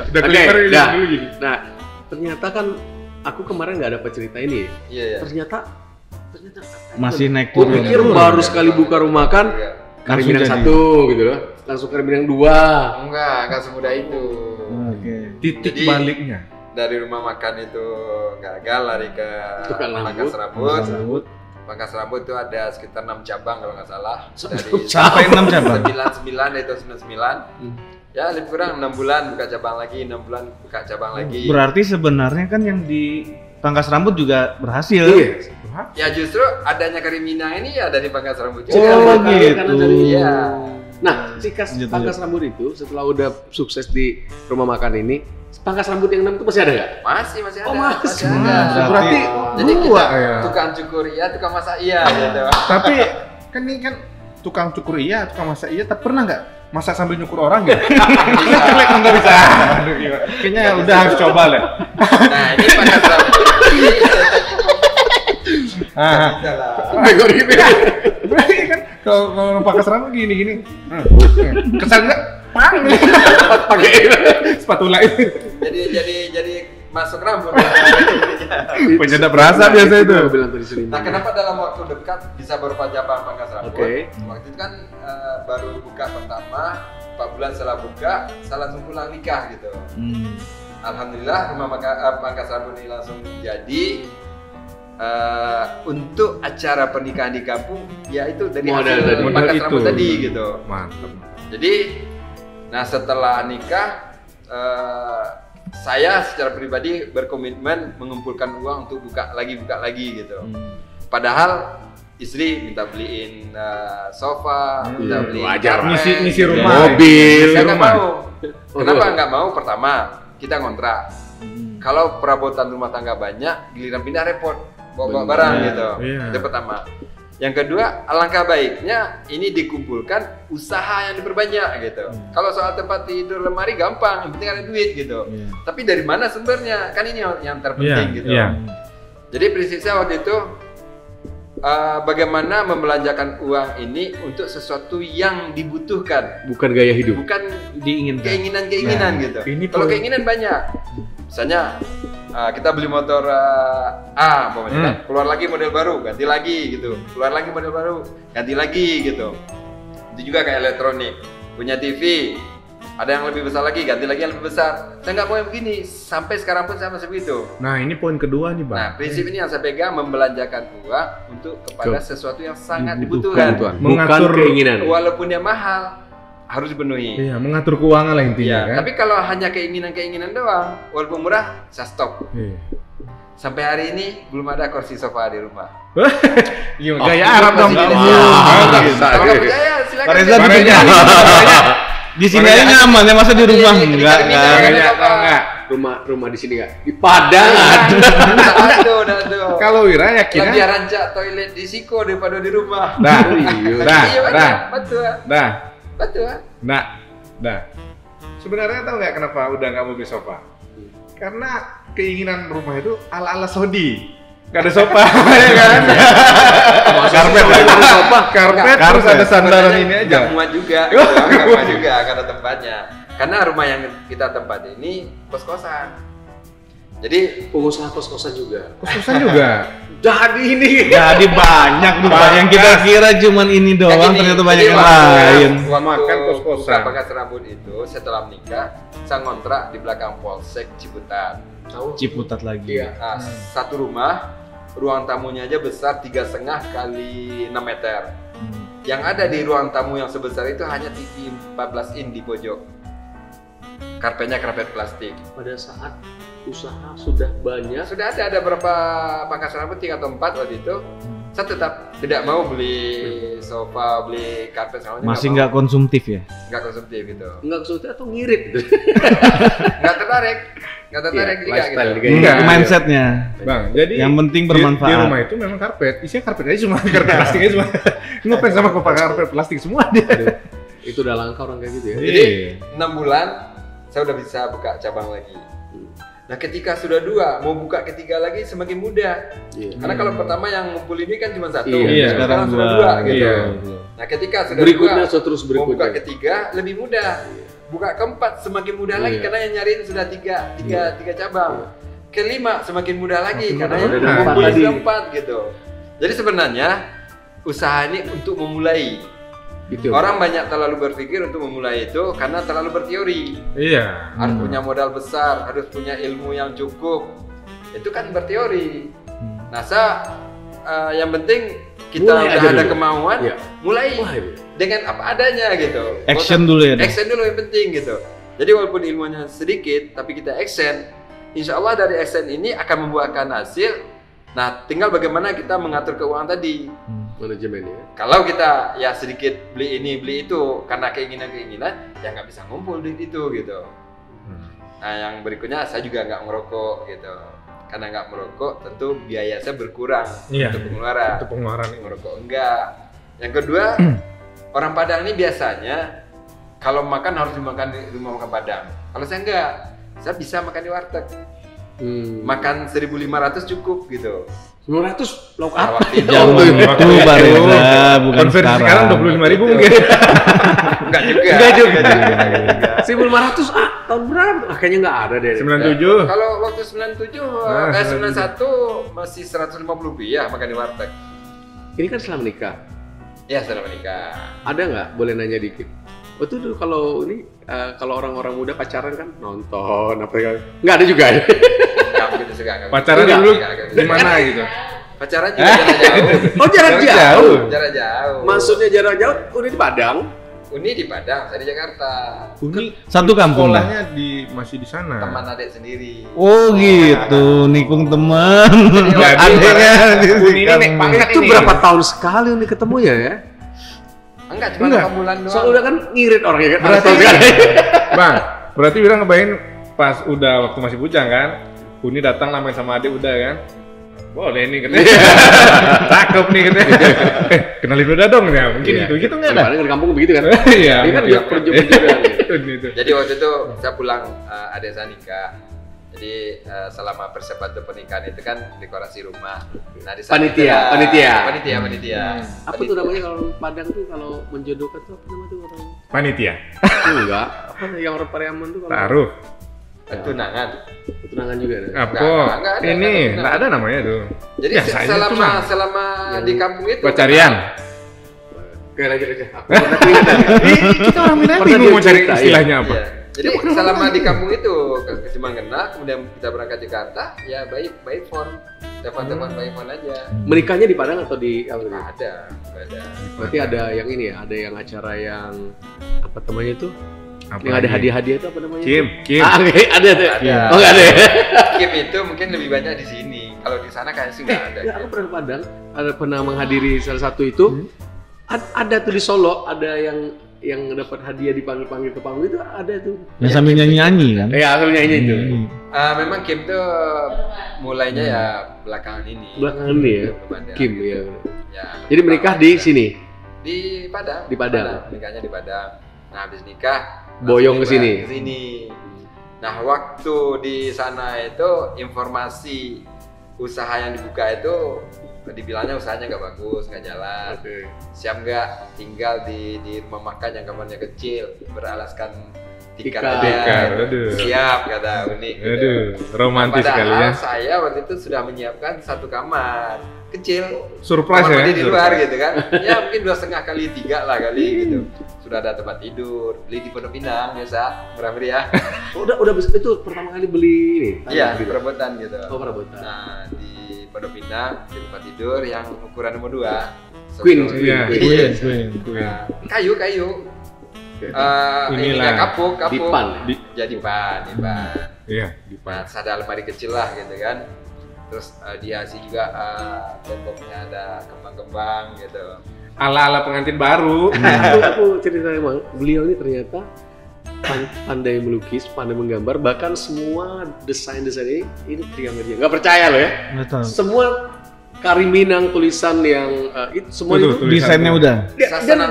Udah Oke, clipper gini dah. dulu gini. Nah, ternyata kan aku kemarin nggak dapat cerita ini. Iya, iya. Ternyata Masih naik gue turun. pikir baru sekali buka rumah kan Iya. kari Langsung minang jadi. 1 gitu loh. Langsung kari minang 2. Enggak semudah itu. Oke. Titik Jadi- baliknya. Dari rumah makan itu gagal lari ke Tukang pangkas rambut. rambut. Pangkas rambut itu ada sekitar 6 cabang kalau nggak salah. Dari Sampai 6 cabang. 99 itu 99. Ya lebih kurang 6 bulan buka cabang lagi, 6 bulan buka cabang lagi. Berarti sebenarnya kan yang di pangkas rambut juga berhasil. Iya. Ya justru adanya kari minang ini ya dari pangkas rambut Oh, juga. gitu. Karena dari Iya. Nah, si Lanjut, pangkas rambut itu setelah udah sukses di rumah makan ini, pangkas rambut yang 6 itu masih ada nggak? Masih ada. Oh, masih. ada. Berarti Jadi dua kita ya. tukang cukur iya, tukang masak iya gitu. Tapi kan ini kan tukang cukur iya, tukang masak iya, tapi pernah nggak masak sambil nyukur orang gitu? Jelek nggak bisa. Aduh, gila. Kayaknya udah harus coba lah. Nah, ini pangkas rambut. Ah, Bisa lah. Bego gitu. berarti kan kalau pangkas rambut gini. Kesal nggak? Pang. Pakai Spatula itu. Jadi masuk rambut. Penyedap rasa biasa itu. Gua bilang tadi sering. Nah, kenapa dalam waktu dekat bisa berupa cabang pangkas rambut? Oke. Waktu itu kan baru buka pertama, 4 bulan setelah buka, saya langsung pulang nikah gitu. Alhamdulillah rumah pangkas rambut ini langsung jadi. Untuk acara pernikahan di kampung, ya itu dari Modal hasil tadi. pangkas Modal rambut itu. tadi gitu. Mantap. Jadi, nah setelah nikah, saya secara pribadi berkomitmen mengumpulkan uang untuk buka lagi gitu. Padahal istri minta beliin sofa, minta beliin wajar. karpet, Ngisi rumah. Mobil. Saya nggak rumah. mau. Kenapa nggak mau? Pertama, kita ngontrak. Kalau perabotan rumah tangga banyak, giliran pindah repot, bawa barang gitu. Iya. Itu pertama. Yang kedua, alangkah baiknya ini dikumpulkan usaha yang diperbanyak gitu. Kalau soal tempat tidur lemari gampang, yang penting ada duit gitu. Iya. Tapi dari mana sumbernya? Kan ini yang terpenting Iya, gitu. iya. Jadi prinsip saya waktu itu bagaimana membelanjakan uang ini untuk sesuatu yang dibutuhkan, Bukan gaya hidup. bukan Diinginkan. keinginan-keinginan gitu. ini Kalau pun- keinginan banyak, misalnya kita beli motor A, umpamanya kan, keluar lagi model baru, ganti lagi gitu. Keluar lagi model baru, ganti lagi gitu. Itu juga kayak elektronik, punya TV, ada yang lebih besar lagi, ganti lagi yang lebih besar. Saya nggak mau yang begini, sampai sekarang pun saya masih begitu. Nah, ini poin kedua nih, Bang. Nah, prinsip ini yang saya pegang, membelanjakan uang untuk kepada Betul. sesuatu yang sangat Dibutuhkan, dibutuhkan. Tuan. Bukan Mengatur- keinginan. Walaupun dia mahal, harus dipenuhi. Iya, mengatur keuangan lah intinya Iya, kan. tapi kalau hanya keinginan-keinginan doang, walaupun murah, saya stop. Iya. Sampai hari ini belum ada kursi sofa di rumah. Iya, gaya Arab dong. masih Iya. gini. Bagus. Kalau nggak percaya, silakan. Pak Reza cek. di sini. Di sini aja nyaman ya, masa di rumah Iya, enggak. di Enggak. Minang. Gaya tau nggak? Rumah di sini nggak? Di Padang ada. Aduh. Kalau Wira Lebih yakinnya rancak toilet di Siko daripada di rumah. dah, Iya. dah, Iya, dah, betul. dah, Betul. dah. Sebenarnya tahu nggak kenapa udah nggak mau beli sofa? Karena keinginan rumah itu ala-ala Saudi. Gak ada sofa, ya kan? Karpet lah. Karpet terus ada sandaran ini aja. Nggak muat juga, gitu. Nggak muat juga karena tempatnya. Karena rumah yang kita tempati ini kos-kosan. Jadi Pengusaha kos-kosan juga. Kos-kosan juga. Jadi ini. Jadi banyak tuh, yang kita kira cuman ini doang, Kayak gini, ternyata banyak jadi yang waktu- lain. Waktu Makan kos-kosan. buka pangkas rambut itu setelah menikah, saya ngontrak di belakang Polsek Ciputat. Ciputat lagi. Iya. Nah, satu rumah, ruang tamunya aja besar 3,5 kali 6 meter. Yang ada di ruang tamu yang sebesar itu hanya TV 14 in di pojok. Karpetnya karpet plastik. Pada saat usaha sudah banyak. Sudah ada berapa pangkas rambut 3 atau 4 waktu itu. saya tetap tidak mau beli sofa, beli karpet sama Masih nggak konsumtif ya? nggak konsumtif gitu. Nggak konsumtif atau ngirit gitu. Nggak tertarik juga lifestyle gitu. juga. Enggak. Mindsetnya. Bang, jadi Yang penting di bermanfaat. rumah itu memang karpet, isinya karpet aja cuma karpet plastik aja cuma. Ngapain sama karpet plastik semua dia? Itu udah langka orang kayak gitu ya. Iya. Jadi 6 bulan saya udah bisa buka cabang lagi. Nah ketika sudah 2, mau buka ketiga lagi semakin mudah. Iya. Karena kalau pertama yang ngumpul ini kan cuma 1, Iya, sekarang sudah 2 gitu. Iya. Nah ketika sudah Berikutnya 2, terus mau buka berikutnya. ketiga lebih mudah. Buka keempat semakin mudah lagi Iya. karena yang nyariin sudah tiga cabang. Kelima semakin mudah lagi Makin karena mudah. yang Udah ada ngumpul empat sudah tadi. 4 gitu. Jadi sebenarnya usaha ini untuk memulai. Gitu. Orang banyak terlalu berpikir untuk memulai itu karena terlalu berteori. Iya. Harus punya modal besar, harus punya ilmu yang cukup. Itu kan berteori. Nah, yang penting kita Mulai udah aja ada dulu. kemauan, Iya. mulai Mulai. dengan apa adanya gitu. Action dulu ya, Dok? Action dulu yang penting gitu. Jadi walaupun ilmunya sedikit, tapi kita action, insya Allah dari action ini akan membuahkan hasil. Nah, tinggal bagaimana kita mengatur keuangan tadi. Manajemen ya. Kalau kita ya sedikit beli ini beli itu karena keinginan ya nggak bisa ngumpul duit itu gitu. Nah yang berikutnya saya juga nggak merokok gitu. Karena nggak merokok tentu biaya saya berkurang Iya. untuk pengeluaran. Itu pengeluaran ini. Merokok enggak. Yang kedua orang Padang ini biasanya kalau makan harus dimakan di rumah makan Padang. Kalau saya enggak, saya bisa makan di warteg. Makan 1.500 cukup gitu. 900 lauk Nah, apa? waktu itu Zaman itu Bareza, bukan Konversi sekarang sekarang. 25.000 mungkin. enggak juga. Enggak juga. 1.500 tahun berapa? Kayaknya nggak ada deh. 97. Kalau waktu 97, Nah, 91 masih 150 rupiah makan di warteg. Ini kan setelah menikah. Ya setelah menikah. Ada nggak? Boleh nanya dikit. Oh itu dulu kalau ini kalau orang-orang muda pacaran kan nonton apa ya? Nggak ada juga ya? Enggak begitu suka. Pacaran Enggak, dulu enggak. gimana gitu? Pacaran juga jarak jauh. Oh jarak jauh. Jarak jauh. Maksudnya jarak jauh udah di Padang. Uni di Padang, saya di Jakarta. Uni Satu kampung lah. sekolahnya masih di sana. Teman adik sendiri. Oh gitu, nikung teman. Jadi Adiknya Uni ini naik pangkat Itu ini. berapa tahun sekali nih ketemunya ya? Enggak, cuma Enggak. 8 bulan doang. Soalnya udah kan ngirit orangnya kan. Berarti Tahun sekali. Bang, berarti Wira ngebayangin pas udah waktu masih bujang kan? Uni datang lah main sama adik udah kan? Boleh nih katanya. Cakep nih katanya. Kenalin udah dong ya, mungkin Iya. gitu nggak ada? Padahal di kampung begitu kan? Iya. Ini kan dia perjodohan. Gitu. Jadi waktu itu saya pulang adik saya nikah. Jadi selama persiapan untuk pernikahan itu kan dekorasi rumah. Nah, di saat Panitia, itu- panitia. Panitia. Apa tuh namanya kalau Padang tuh kalau menjodohkan tuh apa namanya tuh orang? Panitia. Enggak. Apa yang orang Pariaman tuh kalau Taruh. Tunangan. tunangan juga ada. Apa? Enggak ada, Ini enggak nggak ada namanya tuh. Jadi Biasanya tunangan. selama di kampung itu Pacarian. Oke lanjut aja. Aku pernah ingat. Kita orang Minang Pernah bingung dia mau cari cerita, istilahnya apa. Iya. Jadi selama di kampung itu cuma kenal, kemudian kita berangkat ke Jakarta, ya by phone, telepon by phone aja. Menikahnya di Padang atau di apa Nggak tadi? ada. Berarti ada yang ini ya, ada yang acara yang apa namanya itu? Apa Yang ada lagi? hadiah-hadiah itu apa namanya? Kim. Ah, ada tuh. Ada. Oh enggak ada ya? Kim itu mungkin lebih banyak di sini. Kalau di sana kayaknya sih nggak ada. Ya, aku pernah ke Padang, ada pernah menghadiri salah satu itu. Ada tuh di Solo, ada yang dapat hadiah dipanggil-panggil ke panggung itu ada tuh. Yang sambil nyanyi-nyanyi kan? Ya, akhirnya ini itu. Memang Kim tuh mulainya ya belakangan ini. Belakangan ini ya. Belum ada. Kim ya. Ya, Jadi menikah di sini. di Padang. Di Padang. Nikahnya di Padang. Nah, habis nikah Boyong langsung ke sini. Ke sini. Nah, waktu di sana itu informasi usaha yang dibuka itu dibilangnya usahanya nggak bagus, nggak jalan. Oke. Siap nggak tinggal di rumah makan yang kamarnya kecil, beralaskan tikar Tikar. aja. Tikar, aduh. Siap kata unik. gitu. Aduh, romantis Nah, sekali padahal ya. saya waktu itu sudah menyiapkan satu kamar kecil, Surprise kamar ya. mandi di luar surprise. gitu kan. Ya mungkin 2,5 kali 3 lah kali gitu. Sudah ada tempat tidur, beli di Pondok Pinang biasa, murah-meriah. Udah itu pertama kali beli ini. Iya, gitu. perabotan gitu. Oh, perabotan. Nah, di Pondok Pinang di tempat tidur yang ukuran nomor 2. Queen. Iya, Iya. Queen. Nah, kayu. Inilah. Inilah kapuk. Dipan. Jadi dipan. Iya, di Nah, terus ada lemari kecil lah gitu kan. terus dihiasi juga temboknya ada kembang-kembang gitu. Ala-ala pengantin baru. Aku cerita emang beliau ini ternyata pandai melukis, pandai menggambar, bahkan semua desain-desain ini triangle dia. Nggak percaya loh ya. Betul. Semua Kari Minang tulisan yang itu semua Betul, itu Desainnya udah.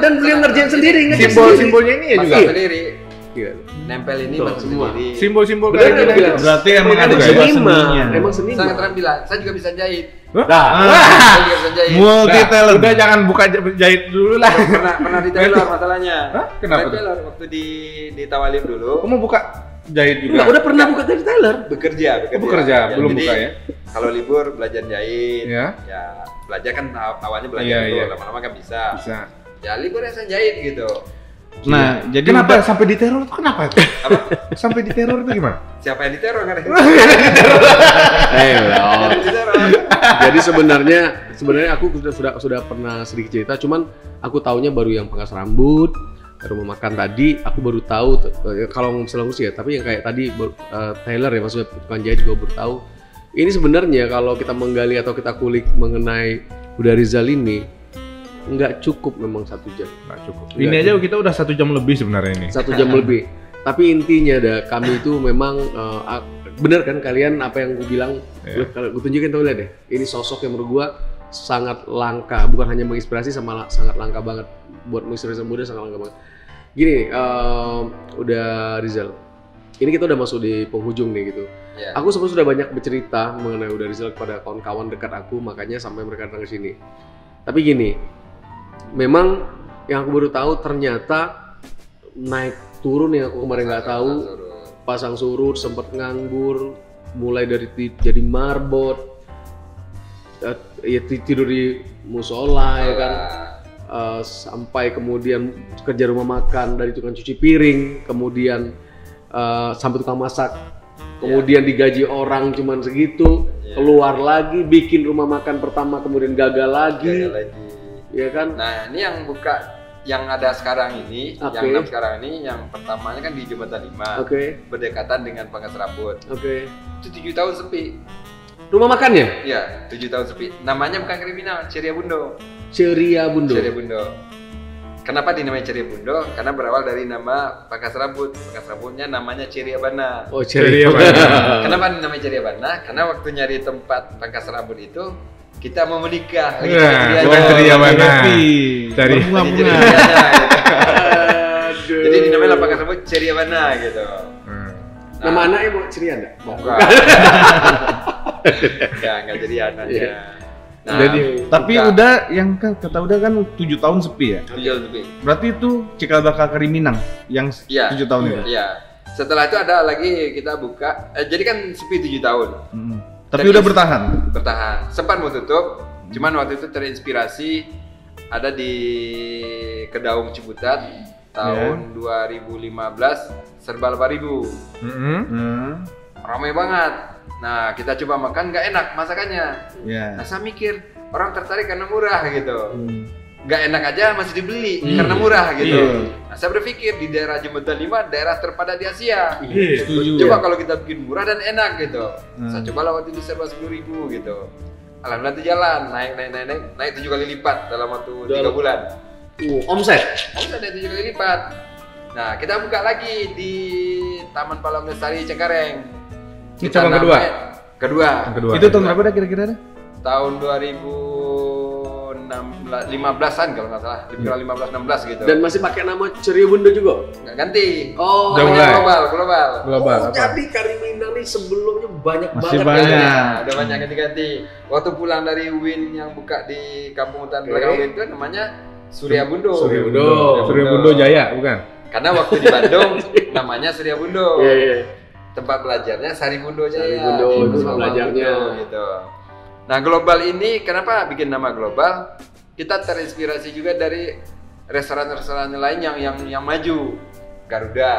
dan beliau ngerjain sendiri, Simbol-simbolnya ini ya juga. Masak sendiri. Iya. Nempel ini Tuh, masak semua. sendiri. Simbol-simbol Bener, kayak gini. bener. Berarti emang ada Emang jiwa seniman, seninya. emang seniman. Sangat terampil. Saya juga bisa jahit. Nah, Saya juga bisa jahit. Multi talent. Udah jangan buka jahit dulu lah. Pernah di Taylor masalahnya. Hah? Kenapa Di tuh? Taylor waktu di Tawalim dulu. Kamu buka jahit juga? enggak, udah pernah buka dari Taylor. Bekerja. bekerja, belum jadi, buka ya? Kalau libur belajar jahit. Ya. Ya, belajar kan awalnya belajar Iya, dulu, iya. lama-lama kan bisa. Bisa. Ya libur saya jahit gitu. Nah, jadi Kenapa udah- sampai diteror tuh kenapa? Apa? Sampai diteror itu gimana? Siapa yang diteror kan? Hello. Diteror. Jadi sebenarnya aku sudah pernah sedikit cerita, cuman aku taunya baru yang pangkas rambut, rumah makan tadi, aku baru tahu kalau misalnya ya, tapi yang kayak tadi Taylor ya, maksudnya tukang jahit juga baru tahu. Ini sebenarnya kalau kita menggali atau kita kulik mengenai Huda Rizal ini nggak cukup memang 1 jam. Nggak cukup. Ini aja kita udah 1 jam lebih sebenarnya ini. 1 jam lebih. Tapi intinya kami itu memang benar kan kalian apa yang gue bilang, Iya. gue tunjukin tuh lihat deh. Ini sosok yang menurut gue sangat langka, bukan hanya menginspirasi, sangat langka banget buat menginspirasi muda, sangat langka banget. Gini, udah Rizal. Ini kita udah masuk di penghujung nih gitu. Ya. Aku sebenarnya sudah banyak bercerita mengenai Huda Rizal kepada kawan-kawan dekat aku, makanya sampai mereka datang ke sini. Tapi gini, memang yang aku baru tahu ternyata naik turun yang aku kemarin nggak tahu, pasang surut, sempat nganggur, mulai dari jadi marbot, ya tidur di musola ya kan, sampai kemudian kerja rumah makan dari tukang cuci piring, kemudian sampai tukang masak, kemudian digaji orang cuman segitu, keluar lagi bikin rumah makan pertama kemudian gagal lagi, ya kan? Nah ini yang buka yang ada sekarang ini, Oke. yang 6 sekarang ini, yang pertamanya kan di Jembatan 5, Oke. berdekatan dengan Pangkas Rambut. Oke. Itu 7 tahun sepi. Rumah makannya? Iya, 7 tahun sepi. Namanya bukan kriminal, Ceria Bundo. Ceria Bundo. Ceria Bundo. Kenapa dinamai Ceria Bundo? Karena berawal dari nama Pangkas Rambut. Pangkas Rambutnya namanya Ceria Bana. Oh, Ceria Ceria Bana. Kenapa dinamai Ceria Bana? Karena waktu nyari tempat pangkas rambut itu kita mau menikah. Lagi Wah, ceria-ceria. bukan ceria Bana. Happy. Cari. Lagi Bunga-bunga. ceria-cerianya, gitu. Aduh. Jadi dinamai pangkas rambut Ceria Bana gitu. Hmm. Nama anaknya mau ceria enggak? Bukan. Enggak jadi anaknya. Iya. Nah, Jadi, tapi buka. udah yang kata udah kan 7 tahun sepi ya. 7 lebih. Berarti itu cikal bakal Kari Minang yang Iya. 7 tahun itu. Iya. Setelah itu ada lagi kita buka. Jadi kan sepi 7 tahun. Tapi udah bertahan. Bertahan. Sempat mau tutup, cuman waktu itu terinspirasi ada di Kedaung Ciputat tahun 2015 serba 8.000. Ramai banget. Nah, kita coba makan nggak enak masakannya. Ya. Nah, saya mikir orang tertarik karena murah gitu. Nggak enak aja masih dibeli karena murah gitu. Iya. Nah, saya berpikir di daerah Jembatan 5 daerah terpadat di Asia. Setuju. Coba kalau kita bikin murah dan enak gitu. Saya coba waktu itu serba 10.000 gitu. Alhamdulillah itu jalan, naik 7 kali lipat dalam waktu 3 bulan. Omset. Omset naik 7 kali lipat. Nah, kita buka lagi di Taman Palang Lestari Cengkareng. Ini cabang kedua? Kedua. Yang kedua. Itu tahun berapa dah kira-kira dah? Tahun 2015-an kalau nggak salah, lebih kurang 15-16 gitu. Dan masih pakai nama Ceria Bundo juga. nggak ganti. Oh, Udah Namanya mulai. global. Global oh, apa? jadi Kari Minang nih sebelumnya banyak Masih banget. banyak. kan? Ada banyak ganti-ganti. Waktu pulang dari Win yang buka di kampung hutan Oke. belakang Win itu namanya Surya Bundo. Surya Bundo. Surya Bundo Jaya, bukan? Karena waktu di Bandung namanya Surya Bundo. Iya, iya. Tempat belajarnya Sari Bundo Jaya. Sari Bundo, Di tempat Musola belajarnya. Bundo, gitu. Nah, global ini kenapa bikin nama global? Kita terinspirasi juga dari restoran-restoran lain yang maju. Garuda.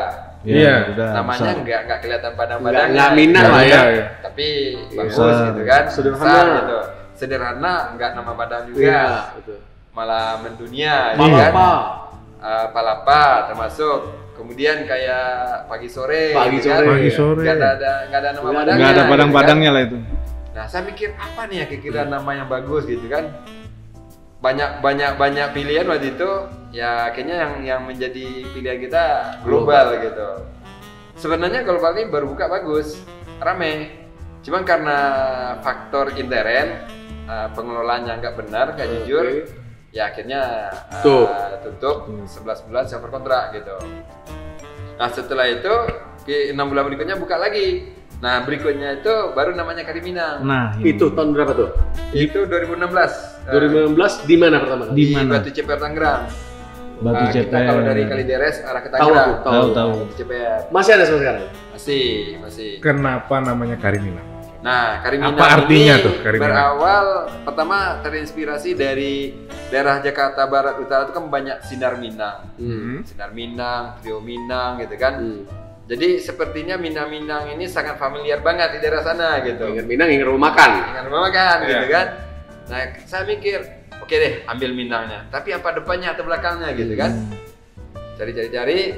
Iya, udah. Namanya besar. nggak kelihatan padang-padangnya. Nggak Minang lah ya. Tapi bagus Besar. gitu kan. Sederhana. Besar gitu. Sederhana, nggak nama padang juga. Iya, betul. Malah mendunia gitu kan. Palapa. Palapa termasuk. Kemudian kayak pagi sore Pagi gitu kan. sore. Pagi sore. Nggak ada nama Nggak padangnya. Nggak ada gitu padang-padangnya lah itu. kan. Nah, saya mikir apa nih ya kira-kira nama yang bagus gitu kan. Banyak pilihan waktu itu, ya akhirnya yang menjadi pilihan kita global gitu. Sebenarnya global ini baru buka bagus, rame. Cuman karena faktor intern, pengelolaannya nggak benar, nggak jujur, ya akhirnya tutup 11 bulan saya berkontrak gitu. Nah setelah itu 6 bulan berikutnya buka lagi. Nah berikutnya itu baru namanya Kari Minang. Nah itu tahun berapa tuh? Itu 2016. 2016 di mana pertama? Di Batu Ceper Tangerang. Batu Ceper. Kita kalau dari Kalideres arah ke Tangerang. Tahu. Batu Ceper. Masih ada sampai sekarang? Masih. Kenapa namanya Kari Minang? Nah, Kari Minang apa artinya ini tuh Kari Minang? Berawal pertama terinspirasi dari daerah Jakarta Barat Utara itu kan banyak sinar Minang. Sinar Minang, trio Minang gitu kan. Jadi sepertinya Minang-Minang ini sangat familiar banget di daerah sana gitu. Ingat Minang, ingat rumah makan. Gitu kan. Nah, saya mikir, oke deh, ambil Minangnya. Tapi apa depannya atau belakangnya gitu kan. Cari-cari,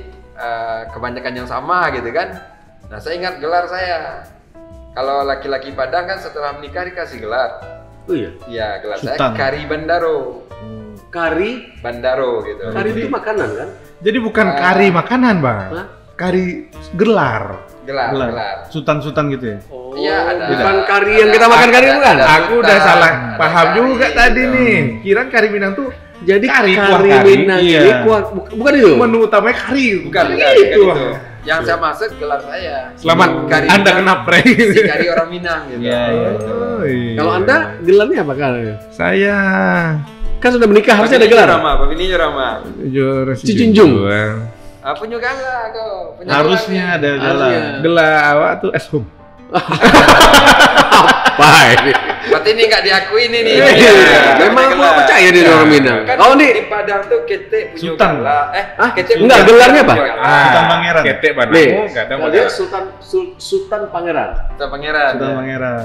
kebanyakan yang sama gitu kan. Nah, saya ingat gelar saya. Kalau laki-laki Padang kan setelah menikah dikasih gelar. Oh iya? Iya, gelar Sultan. saya Kari Bandaro. Kari Bandaro gitu. Kari itu makanan kan? Jadi bukan kari makanan, Bang. Hah? Kari gelar. Gelar. Sultan gitu ya. Oh, Iya, ada. bukan kari yang kita makan kari bukan? ada. Aku udah Sultan, salah ada paham kari juga gitu. tadi nih. Kirain Kari Minang tuh Jadi Kari, kari, kuah kari. Minang Iya. ini kuah, bukan itu? menu utamanya kari. Bukan itu. itu. Yang saya maksud gelar saya. Selamat Kari Anda Minang, kena prank. si Kari orang Minang gitu. Iya. Oh, iya. Kalau Anda gelarnya apa kan? Saya Kan sudah menikah harusnya ada gelar. Pak Bini Rama. juara Cicunjung. Punya gala kok. Punya Harusnya gelar ada nih. gelar. gelar awak tuh eshum. Baik. Berarti ini nggak diakui ini nih. Iya. Memang Punya gua gelar. percaya di orang Minang. Kan Oh nih, di Padang tuh kete punya Sultan. gala. Kete Enggak, punya gelarnya apa? punya gala. Sultan Pangeran. Ketek nih. Banamu, kadang Dia Sultan Pangeran. Sultan Pangeran. Sultan ya. Pangeran.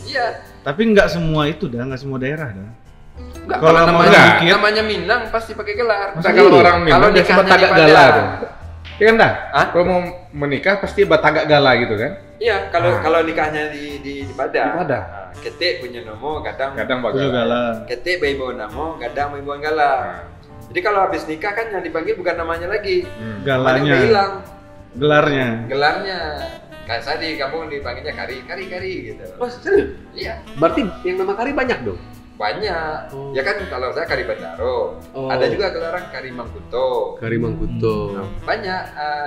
Iya. Tapi nggak semua itu nggak semua daerah dah. Enggak, Kalau kalau mau namanya, dikit- namanya Minang pasti pakai gelar. Masa kalau orang Kalau Minang dia nikahnya cuma tagak di Padang. gala tuh. Iya kan dah? Hah? Kalau mau menikah pasti batagak gala gitu kan? Iya, kalau nikahnya di Padang. Di Padang. Nah, kete punya nomo, kadang Kadang Punya bagala. gala. kete bayi bawa namo, kadang bayi bawa gala. Jadi kalau habis nikah kan yang dipanggil bukan namanya lagi. Namanya udah Galanya. hilang. Gelarnya. Gelarnya. Kayak saya di kampung dipanggilnya kari gitu. Oh, serius? Iya, Berarti yang nama kari banyak dong? banyak. Oh. Ya kan kalau saya Kari Bandaro. Oh. Ada juga gelaran Kari Mangkuto. Kari Mangkuto. Banyak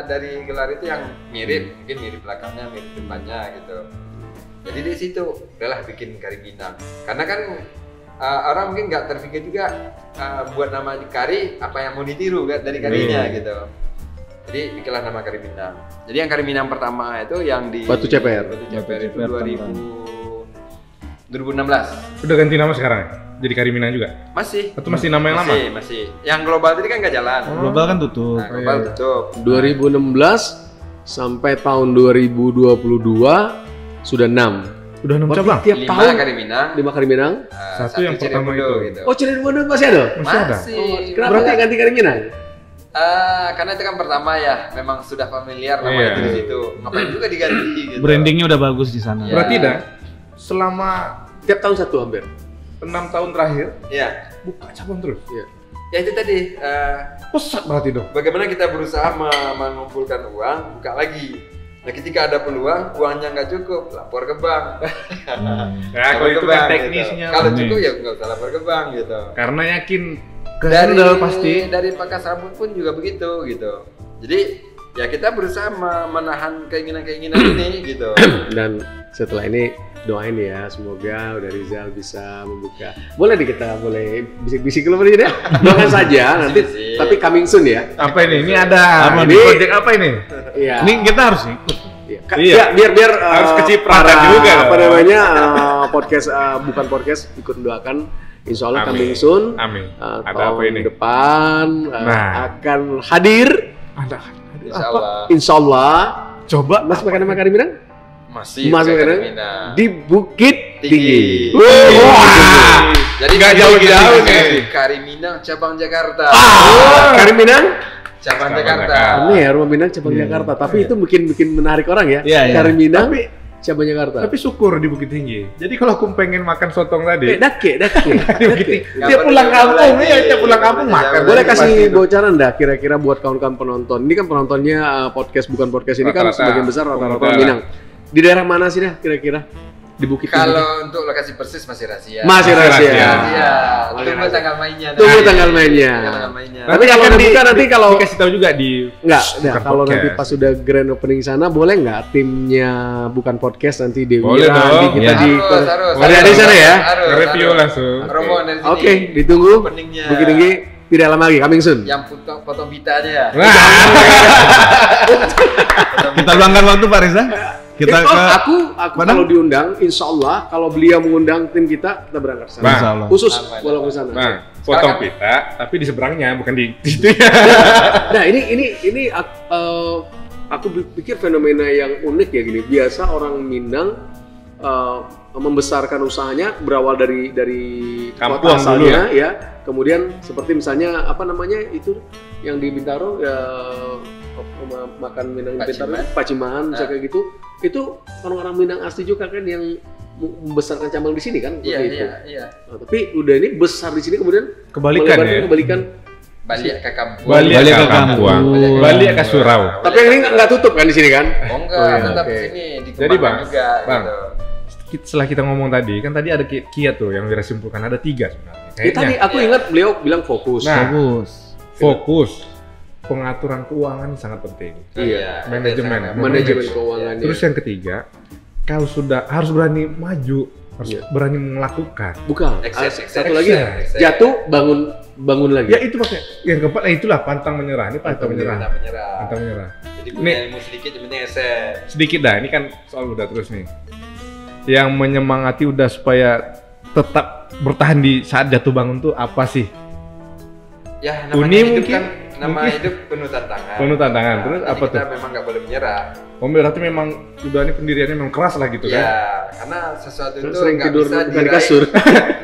dari gelar itu yang mirip, mungkin mirip belakangnya, mirip depannya gitu. Jadi di situ udahlah bikin Kari Minang. Karena kan orang mungkin nggak terpikir juga buat nama Kari apa yang mau ditiru kan dari karinya gitu. Jadi bikinlah nama Kari Minang. Jadi yang Kari Minang pertama itu yang di Batu Ceper. Batu Ceper itu Ceper, 2016. Udah ganti nama sekarang ya? Jadi Kari Minang juga? Masih. Atau masih nama yang lama? Masih. Yang global tadi kan nggak jalan. Global kan tutup. Nah, global iya. tutup. 2016 sampai tahun 2022 sudah 6. Udah 6 cabang? Tiap 5 tahun Kari Minang. 5 Kari Minang. Satu yang pertama Cirebon itu. gitu. Oh, Cirebon masih ada? Masih ada? Oh, kenapa nggak ganti Kari Minang? Karena itu kan pertama ya, memang sudah familiar nama Iya. itu di situ. Ngapain juga diganti gitu. Brandingnya udah bagus di sana. Iya. Berarti dah selama Tiap tahun satu hampir. 6 tahun terakhir Iya. buka cabang terus. Ya itu tadi. Pesat berarti dong. Bagaimana kita berusaha mengumpulkan uang, buka lagi. Nah ketika ada peluang, uangnya nggak cukup, lapor ke bank. Ya kalau itu kan teknisnya. Kalau Teknis. cukup ya nggak usah lapor ke bank gitu. Karena yakin Dari kehandal pasti. dari pangkas rambut pun juga begitu gitu. Jadi ya kita berusaha menahan keinginan-keinginan ini gitu. Dan setelah ini doain ya, semoga udah Rizal bisa membuka. Boleh nih kita boleh bisik-bisik dulu aja deh. Doakan saja nanti, Bisik-bisik. tapi coming soon ya. Apa ini? Ini ada Apa ini nih? project apa ini? Iya. Ini kita harus ikut. Iya. Iya. Biar Harus kecipratan para, juga apa dong. namanya podcast bukan podcast ikut doakan. Insya Allah Amin. coming soon. Amin. Ada apa Tahun ini? depan Nah. akan hadir. Ada. Insya Allah. Insya Allah. Coba Mas makan nama Kari Minang Masih Mas pakai Minang? Minang. di Bukit Tinggi. Wah. Jadi Nggak jauh-jauh nih. Kari Minang cabang Jakarta. Kari Minang. Cabang Cabang Jakarta. Jakarta. Ini ya rumah Minang cabang Jakarta. Tapi itu bikin menarik orang ya. Iya, iya. Kari Minang. Tapi Siapa Jakarta? Tapi syukur di Bukit Tinggi. Jadi kalau aku pengen makan sotong tadi, Dake. dia pulang kampung, dia pulang kampung makan. Boleh kasih bocoran dah kira-kira buat kawan-kawan penonton. Ini kan penontonnya podcast bukan podcast ini kan Rata-rata sebagian besar rata-rata pemuda. Minang. Di daerah mana sih dah kira-kira? Di Bukit Tinggi. Kalau untuk lokasi persis masih rahasia. Masih rahasia. Iya. Masih Tunggu rahasia. tanggal mainnya. Tunggu tanggal mainnya. Tanggal mainnya. Tapi kalau akan dibuka nanti kalau dikasih tahu juga di enggak, Bukan kalau Podcast. nanti pas sudah grand opening sana boleh nggak timnya bukan podcast nanti Dewi Boleh Andi, dong. kita Ya. di Harus. Ada di sana ya? Nge-review langsung. Rombongan dari sini. Oke, ditunggu. Openingnya. Bukit Tinggi tidak lama lagi, coming soon. Yang potong pita aja ya. Wah, Kita luangkan waktu Pak Reza. Kita ke aku Padang? kalau diundang, insya Allah kalau beliau mengundang tim kita berangkat ke sana. Bang. Insya Allah. Khusus Aman. walau ke sana. Bang, potong pita tapi di seberangnya bukan di situ ya. Nah ini aku pikir fenomena yang unik ya gini. Biasa orang Minang membesarkan usahanya berawal dari Kampung kota dulu. asalnya ya. Kemudian seperti misalnya apa namanya itu yang di Bintaro ya makan Minang di Bintaro, Paciman misalnya kayak gitu. Itu orang-orang Minang asli juga kan yang membesarkan cabang di sini kan? Iya, seperti itu. iya. Nah, tapi udah ini besar di sini kemudian Kebalikan melebarkan ya? Kebalikan. Balik ke kampung. Balik Balik ke ke kampung, kampung. balik ke surau. Tapi yang ini nggak tutup kan di sini kan? Oh enggak, Oh, iya, tetap oke. di sini Jadi, Bang, dikembangkan juga Bang. gitu. Setelah kita ngomong tadi, kan tadi ada kiat tuh yang Wira simpulkan, ada 3 sebenarnya. Ya, tadi aku ingat beliau bilang fokus. Nah, Bagus. fokus, pengaturan keuangan sangat penting. Iya. Manajemen. Manajemen keuangannya. Terus yang ketiga, kalau sudah harus berani maju, harus Iya. berani melakukan. Bukan. Excel. Satu lagi Excel. jatuh bangun lagi. Ya itu maksudnya. Yang keempat, itulah pantang menyerah. Ini pantang menyerah. Menyerah. Pantang menyerah. Jadi punya ilmu sedikit yang penting eset. Sedikit dah, ini kan soal udah terus nih. Yang menyemangati udah supaya tetap bertahan di saat jatuh bangun tuh apa sih? Ya Uni namanya hidup mungkin? kan, nama Mungkin. hidup penuh tantangan. Penuh tantangan. Terus Jadi apa kita tuh? memang nggak boleh menyerah. Oh, berarti memang udah ini pendiriannya memang keras lah gitu kan? Ya, karena sesuatu itu Sering nggak tidur bisa bukan di diraih kasur.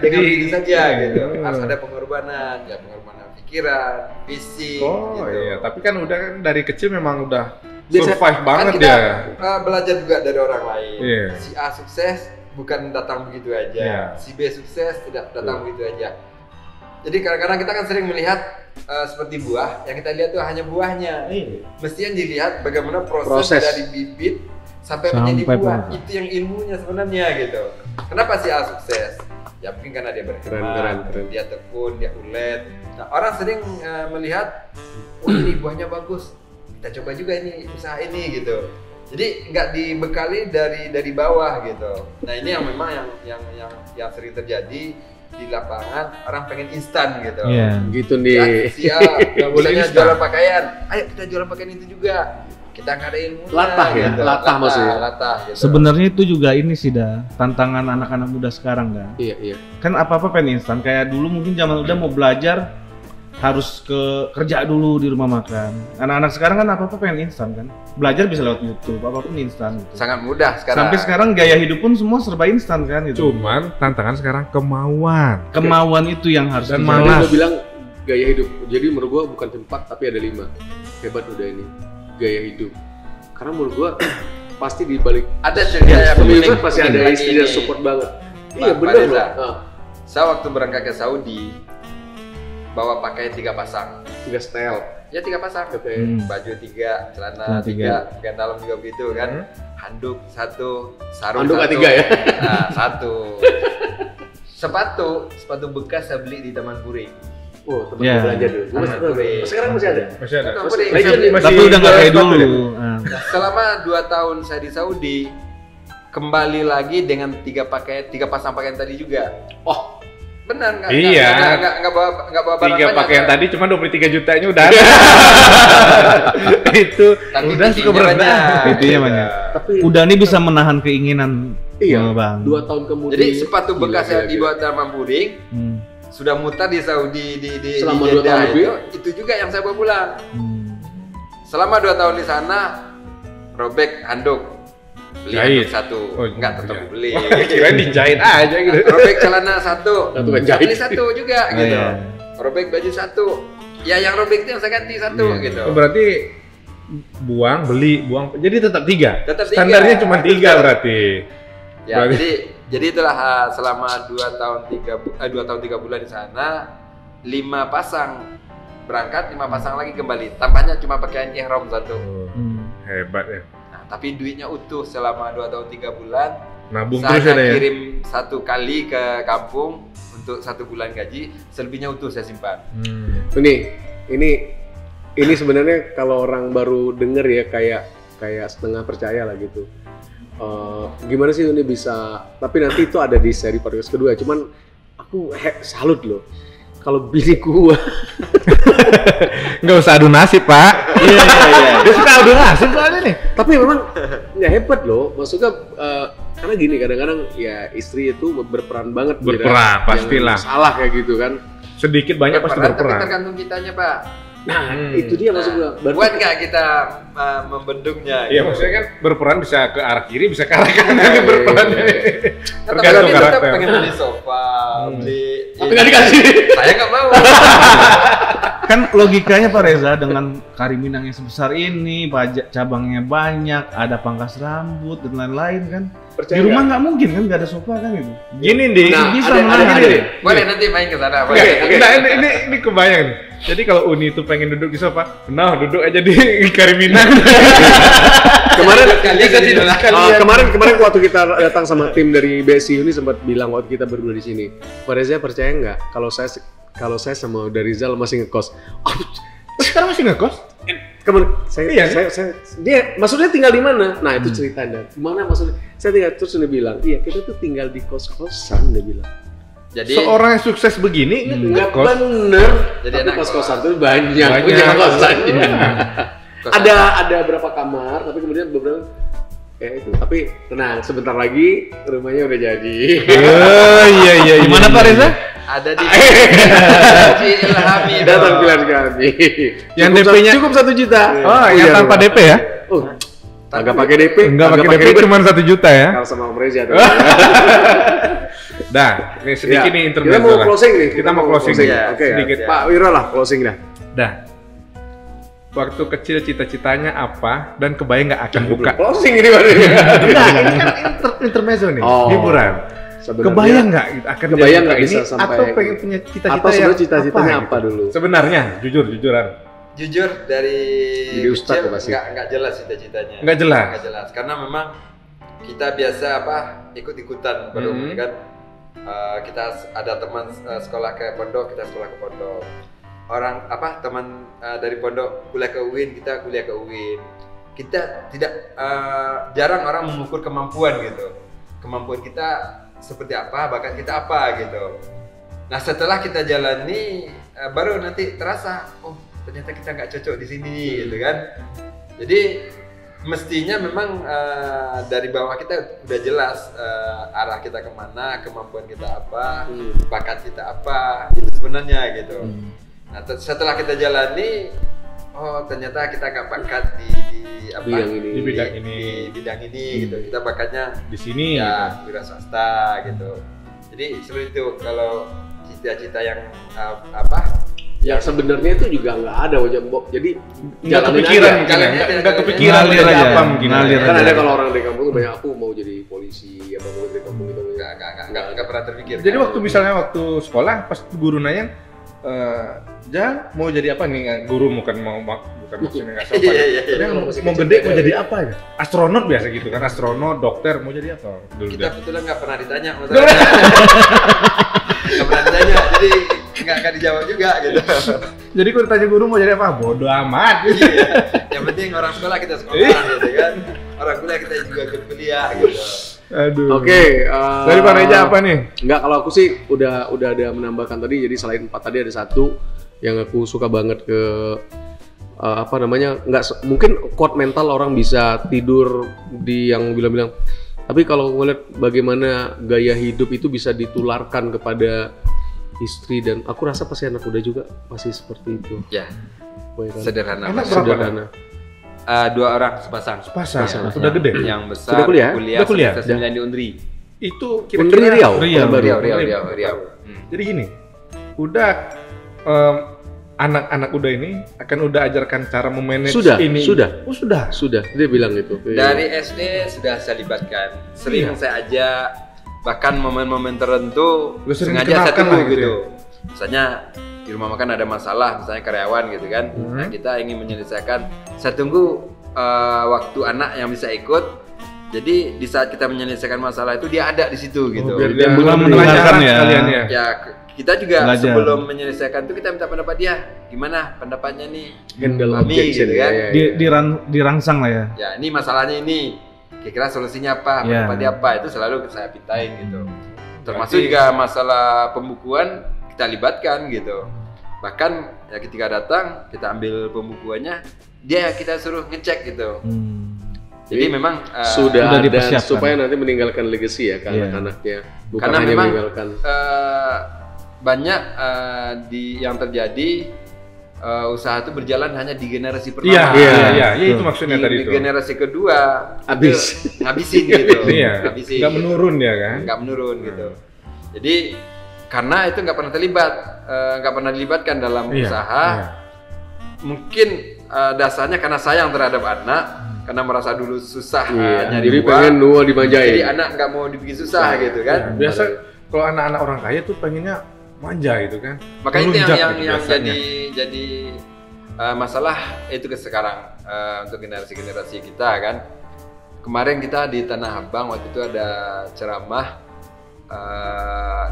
dengan begitu saja gitu. Hmm. Harus ada pengorbanan, ya pengorbanan pikiran, fisik. Oh gitu. iya, tapi kan udah kan dari kecil memang udah Biasa- survive banget kan kita dia. belajar juga dari orang lain. Iya. Si A sukses bukan datang begitu aja. Iya. Si B sukses tidak datang begitu aja. Jadi kadang-kadang kita kan sering melihat seperti buah, yang kita lihat tuh hanya buahnya. Mestinya dilihat bagaimana proses. Proses. dari bibit sampai Sampai menjadi buah. buah. Itu yang ilmunya sebenarnya gitu. Kenapa si A sukses? Ya mungkin karena dia berhemat, Keren. dia tekun, dia ulet. Nah, orang sering melihat, oh ini buahnya bagus, kita coba juga ini usaha ini gitu. Jadi nggak dibekali dari bawah gitu. Nah ini yang memang yang sering terjadi di lapangan, orang pengen instan gitu. Iya. Gitu Ya, nih. siap, Nggak boleh misalnya instan. jualan pakaian, ayo kita jualan pakaian itu juga. Kita nggak ada ilmu. Latah ya? Latah maksudnya? Latah gitu. Sebenarnya itu juga ini sih dah tantangan anak-anak muda sekarang dah. Iya. Kan apa-apa pengen instan. Kayak dulu mungkin zaman udah mau belajar harus kerja dulu di rumah makan. Anak-anak sekarang kan apa-apa pengen instan kan. Belajar bisa lewat YouTube, apapun instan gitu. sangat mudah sekarang. Sampai sekarang gaya hidup pun semua serba instan kan gitu. Cuman tantangan sekarang kemauan. Kemauan itu yang harus Dan dijaga. Jadi malas. gue bilang gaya hidup. Jadi menurut gua bukan tempat tapi ada 5. Hebat udah ini. Gaya hidup. Karena menurut gua pasti di balik ada cerita yang pemimpin unik pasti ada lagi istri ini. yang support banget. Pak Iya benar loh. Reza. Ah, Saya waktu berangkat ke Saudi bawa pakaian 3 pasang. 3 style. Ya 3 pasang. Oke. Baju 3, celana Celana 3, pakaian dalam juga begitu kan. Handuk 1, sarung Handuk 1. A3 ya? Nah, 1. Sepatu bekas saya beli di Taman Puring. Oh, tempat Ya. belanja dulu. Sekarang masih ada. Masih ada. Taman Puring. Legend nih. Tapi udah nggak kayak sepatu dulu. ya? Ah. Nah, selama 2 tahun saya di Saudi, kembali lagi dengan 3 pasang pakaian tadi juga. Oh, Benar nggak? Iya. Nggak bawa barang 3 banyak, pakaian kan? tadi cuma 23 jutanya udah ada. Itu Tapi udah intinya suka berenang. banyak. Intinya banyak. tapi Udah nih bisa menahan keinginan. iya, Bang. 2 tahun kemudian. Jadi sepatu bekas yang Gila. dibuat Taman Puring Hmm. sudah mutar di Saudi di Selama di 2 Jeddah tahun lebih? itu juga yang saya bawa pulang. Hmm. Selama 2 tahun di sana, robek handuk, beli Jahit. handuk 1, Oh, nggak tetap iya. beli. Kirain dijahit aja gitu. Robek celana 1, Satu kan jahit. beli 1 juga Oh, gitu. iya. Robek baju 1, ya yang robek itu yang saya ganti 1 Iya. gitu. Oh, berarti buang, beli, buang. Jadi tetap 3. Tetap 3. Standarnya cuma 3 berarti. Ya, Berarti- jadi itulah selama 2 tahun 3 bulan di sana 5 pasang berangkat, 5 pasang lagi kembali. Tambahnya cuma pakaian ihram 1. Hebat ya. Nah, tapi duitnya utuh selama 2 tahun 3 bulan. Nabung Saya terus ada ya. kirim 1 kali ke kampung untuk 1 bulan gaji, selebihnya utuh saya simpan. Ini sebenarnya kalau orang baru denger ya kayak setengah percaya lah gitu. Gimana sih ini bisa? Tapi nanti itu ada di seri podcast kedua. Cuman aku salut loh. Kalau bini gua Nggak usah adu nasib, Pak. Iya. Dia suka adu nasib soalnya nih. tapi memang ya hebat loh. Maksudnya karena gini kadang-kadang ya istri itu berperan banget. Berperan, pastilah. Salah kayak gitu kan. Sedikit banyak pasti Tapi berperan. tergantung kitanya, Pak. Nah, itu dia maksud gua. Buat nggak kita membendungnya? Iya, gitu. maksudnya kan berperan bisa ke arah kiri, bisa ke arah kanan berperannya. Kan Tergantung tapi tetap karakter. pengen beli sofa, beli. Tapi nggak dikasih. Saya nggak mau. Kan logikanya Pak Reza dengan kari Minang yang sebesar ini, pajak cabangnya banyak, ada pangkas rambut dan lain-lain kan. Percaya Di rumah nggak mungkin kan, nggak ada sofa kan itu. Gini deh, Nah, bisa ada menahan gini deh. deh. Boleh nanti main ke sana. Oke, nah, ini kebayang nih. Jadi kalau Uni itu pengen duduk di sofa, nah duduk aja di Kariminang. Kemarin kalian waktu kita datang sama tim dari BSI ini sempat bilang waktu kita berdua di sini, Pak Reza percaya nggak kalau saya sama Uda Rizal masih ngekos? Sekarang masih ngekos? Kemarin Iya. dia maksudnya tinggal di mana? Nah itu ceritanya. Gimana maksudnya? Saya tinggal terus dia bilang, iya kita tuh tinggal di kos-kosan dia bilang. Jadi Seorang yang sukses begini Nggak ngekos. bener. Jadi Tapi enak kos-kosan tuh banyak. Banyak. Punya kosannya. kosan. ada berapa kamar, tapi kemudian beberapa kayak itu. Tapi tenang, sebentar lagi rumahnya udah jadi. Oh iya. Di mana Pak Reza? ada di Ilhami. Datang bilang kami. Yang Cukup DP-nya cukup 1 juta. Oh, yang Iya, tanpa rumah. DP ya? Oh, agak pakai DP. Enggak agak pakai DP cuma 1 juta ya. Kalau sama Om Reza tuh. Dah, ini sedikit Ya, nih kita intermezzo mau lah. closing nih. Kita mau closing. Ya, Oke, sedikit. ya. Pak Wiro lah closing dah. Dah. Waktu kecil cita-citanya apa dan kebayang nggak akan buka? Closing ini Pak. Nah, ini kan intermezzo nih, Oh. hiburan. Sebenarnya- Kebayang nggak gitu, akan Kebayang jadi nggak buka bisa ini sampai atau pengen punya cita-cita atau sebenarnya cita-citanya gitu? apa dulu? Sebenarnya, jujuran. Jujur dari Jadi ustadz kecil tuh pasti. nggak jelas cita-citanya. Nggak jelas. Nggak jelas karena memang kita biasa ikut-ikutan baru kan. Kita ada teman sekolah ke pondok, kita sekolah ke pondok. Orang teman dari pondok kuliah ke UIN, kita kuliah ke UIN. Kita tidak jarang orang mengukur kemampuan gitu. Kemampuan kita seperti apa, bakat kita apa gitu. Nah setelah kita jalani baru nanti terasa, oh ternyata kita nggak cocok di sini gitu kan. Jadi mestinya memang dari bawah kita udah jelas arah kita kemana, kemampuan kita apa, bakat kita apa, itu sebenarnya gitu. Nah setelah kita jalani, oh ternyata kita nggak bakat di Bidang ini. Di bidang ini. di bidang ini gitu. Kita bakatnya Di sini. ya wira swasta gitu. Jadi seperti itu kalau cita-cita yang Ya sebenarnya itu juga nggak ada wajah mbok. Jadi Nggak jalanin kepikiran aja. mungkin ya, Jalanin nggak aja. kepikiran Ngalir jadi aja. apa mungkin. Ngalir Kan aja. ada kalau orang dari kampung tuh banyak aku mau jadi polisi atau mau dari kampung itu. nggak pernah terpikir. Jadi waktu misalnya waktu sekolah pas guru nanya, Ja mau jadi apa nih? Guru bukan maksudnya nggak sopan. Iya. Dia mau gede mau jadi apa ya? Astronot biasa gitu kan, astronot, dokter mau jadi apa? Dulu Kita dah. kebetulan nggak pernah ditanya, nggak pernah ditanya, jadi nggak dijawab juga gitu. Jadi kalau ditanya guru mau jadi apa? Bodoh amat. Yang penting orang sekolah kita sekolah gitu kan, orang kuliah kita juga kuliah gitu. Aduh. Oke, Dari Pak Reja apa nih? Enggak, kalau aku sih udah ada menambahkan tadi. Jadi selain 4 tadi ada satu yang aku suka banget ke mungkin kuat mental orang bisa tidur di yang bilang-bilang. Tapi kalau ngeliat bagaimana gaya hidup itu bisa ditularkan kepada istri, dan aku rasa pasti anak muda juga masih seperti itu. Ya, Bayangkan. sederhana. Anak Mas. berapa? Sederhana. 2 orang sepasang. Pasang. Pasang. Udah gede. Yang besar Sudah kuliah? Udah kuliah? semester 9 di Undri. Itu Undri Riau. Riau. Baru. Riau. Jadi gini, udah anak-anak udah ini akan udah ajarkan cara memanage Sudah, ini. sudah. Oh, sudah. Sudah, dia bilang itu. Dari SD sudah saya libatkan. Sering saya ajak, bahkan momen-momen tertentu Lu sering sengaja saya dikenalkan tunggu lah gitu gitu. Misalnya di rumah makan ada masalah, misalnya karyawan gitu kan. Nah, kita ingin menyelesaikan. Saya tunggu waktu anak yang bisa ikut. Jadi di saat kita menyelesaikan masalah itu dia ada di situ gitu. Biar dia Belum mendengarkan ya. Kalian ya. Ya kita juga Belajar. sebelum menyelesaikan itu kita minta pendapat dia. Gimana pendapatnya nih? Handle Mami, objection gitu kan. ya. Dirangsang lah ya. Ya ini masalahnya ini. Kira-kira solusinya apa? Ya. Pendapat dia apa? Itu selalu saya pintain gitu. Termasuk juga masalah pembukuan kita libatkan gitu. Bahkan ya ketika datang kita ambil pembukuannya, dia kita suruh ngecek gitu. Jadi memang sudah Sudah ada dipersiapkan. supaya nanti meninggalkan legacy ya ke Iya. anak-anaknya. Bukan karena hanya memang meninggalkan. banyak yang terjadi usaha itu berjalan hanya di generasi pertama. Iya, Iya, iya, betul. itu maksudnya Di tadi itu. generasi kedua Habis. itu ngabisin gitu. Iya, Ngabisin. nggak menurun ya kan? Nggak menurun gitu. Jadi karena itu nggak pernah terlibat, nggak pernah dilibatkan dalam Iya, usaha. iya. Mungkin dasarnya karena sayang terhadap anak, karena merasa dulu susah Iya, nyari jadi uang. pengen dua dimanjain. Jadi anak nggak mau dibikin susah gitu kan. Biasa kalau anak-anak orang kaya tuh pengennya manja gitu kan. Makanya itu Melunjak yang gitu yang biasanya. jadi masalah itu ke sekarang untuk generasi kita kan. Kemarin kita di Tanah Abang waktu itu ada ceramah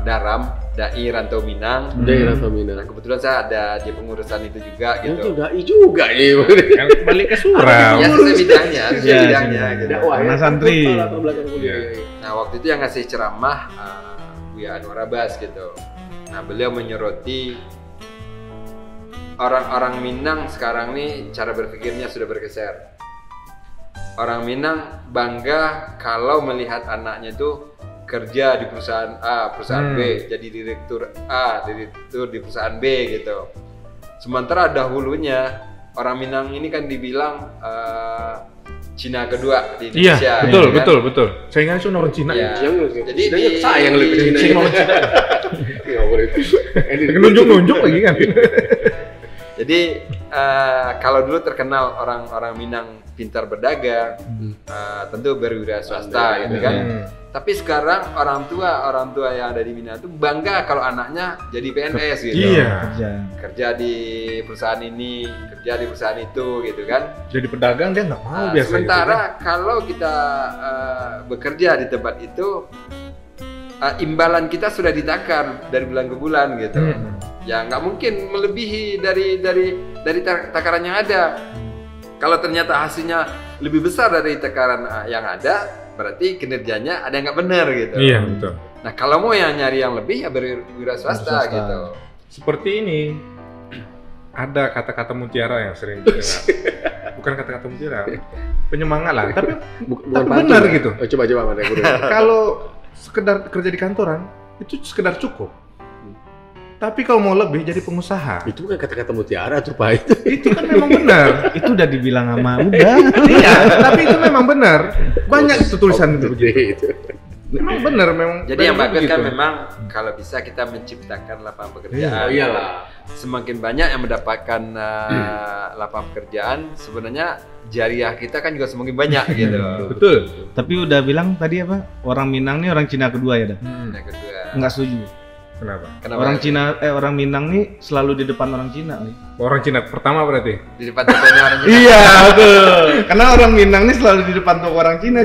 Daram Dai Rantau Minang. Daerah Nah, Minang. kebetulan saya ada di pengurusan itu juga Itu gitu. dai juga nih. Kan balik ke surau. Ya sesuai bidangnya, sesuai Iya, bidangnya iya. gitu. Dakwah Anak ya, santri. latar belakang kuliah. Iya. Nah waktu itu yang ngasih ceramah Buya Anwar Abbas gitu. Nah beliau menyoroti orang-orang Minang sekarang nih cara berpikirnya sudah bergeser. Orang Minang bangga kalau melihat anaknya itu kerja di perusahaan A, perusahaan B, jadi direktur A, direktur di perusahaan B gitu. Sementara dahulunya orang Minang ini kan dibilang Cina kedua di Iya, Indonesia. betul, gitu kan. betul. Saya ingat itu orang Cina. Iya. Jadi Jadi sayang lebih ke Cina. Cina orang Cina. Nggak boleh. Nunjuk-nunjuk lagi kan. Jadi kalau dulu terkenal orang-orang Minang pintar berdagang, tentu berwira swasta gitu kan. Tapi sekarang orang tua yang ada di Minang itu bangga kalau anaknya jadi PNS gitu. Iya. Kerja di perusahaan ini, kerja di perusahaan itu gitu kan. Jadi pedagang dia nggak mau Nah, biasa sementara gitu, kan? kalau kita bekerja di tempat itu, imbalan kita sudah ditakar dari bulan ke bulan gitu. Ya nggak mungkin melebihi dari takaran yang ada. Kalau ternyata hasilnya lebih besar dari takaran yang ada, berarti kinerjanya ada yang nggak benar gitu. Iya, betul. Nah kalau mau yang nyari yang lebih ya berwira swasta Swasta. gitu. Seperti ini. Ada kata-kata mutiara yang sering dengar. Bukan kata-kata mutiara. Penyemangat lah, tapi Bukan Tapi pantun benar ya? gitu. Oh, coba mana yang kalau sekedar kerja di kantoran itu sekedar cukup. Tapi kalau mau lebih jadi pengusaha, Itu bukan kata-kata mutiara tuh Pak. itu kan memang benar. Itu udah dibilang sama udah. Iya, tapi itu memang benar. Banyak itu tulisan itu begitu. Itu. Memang benar, memang. Jadi yang bagus begitu. kan memang kalau bisa kita menciptakan lapangan pekerjaan. Oh iyalah. Semakin banyak yang mendapatkan lapangan pekerjaan, sebenarnya jariah kita kan juga semakin banyak gitu. Betul. Tapi udah bilang tadi apa? Orang Minang nih orang Cina kedua ya dah. Yang kedua, Enggak setuju. Kenapa? kenapa? Orang Minang nih selalu di depan orang Cina nih. Orang Cina pertama berarti? Di depan tokonya orang Cina. Iya, betul. Karena orang Minang nih selalu di depan toko orang Cina.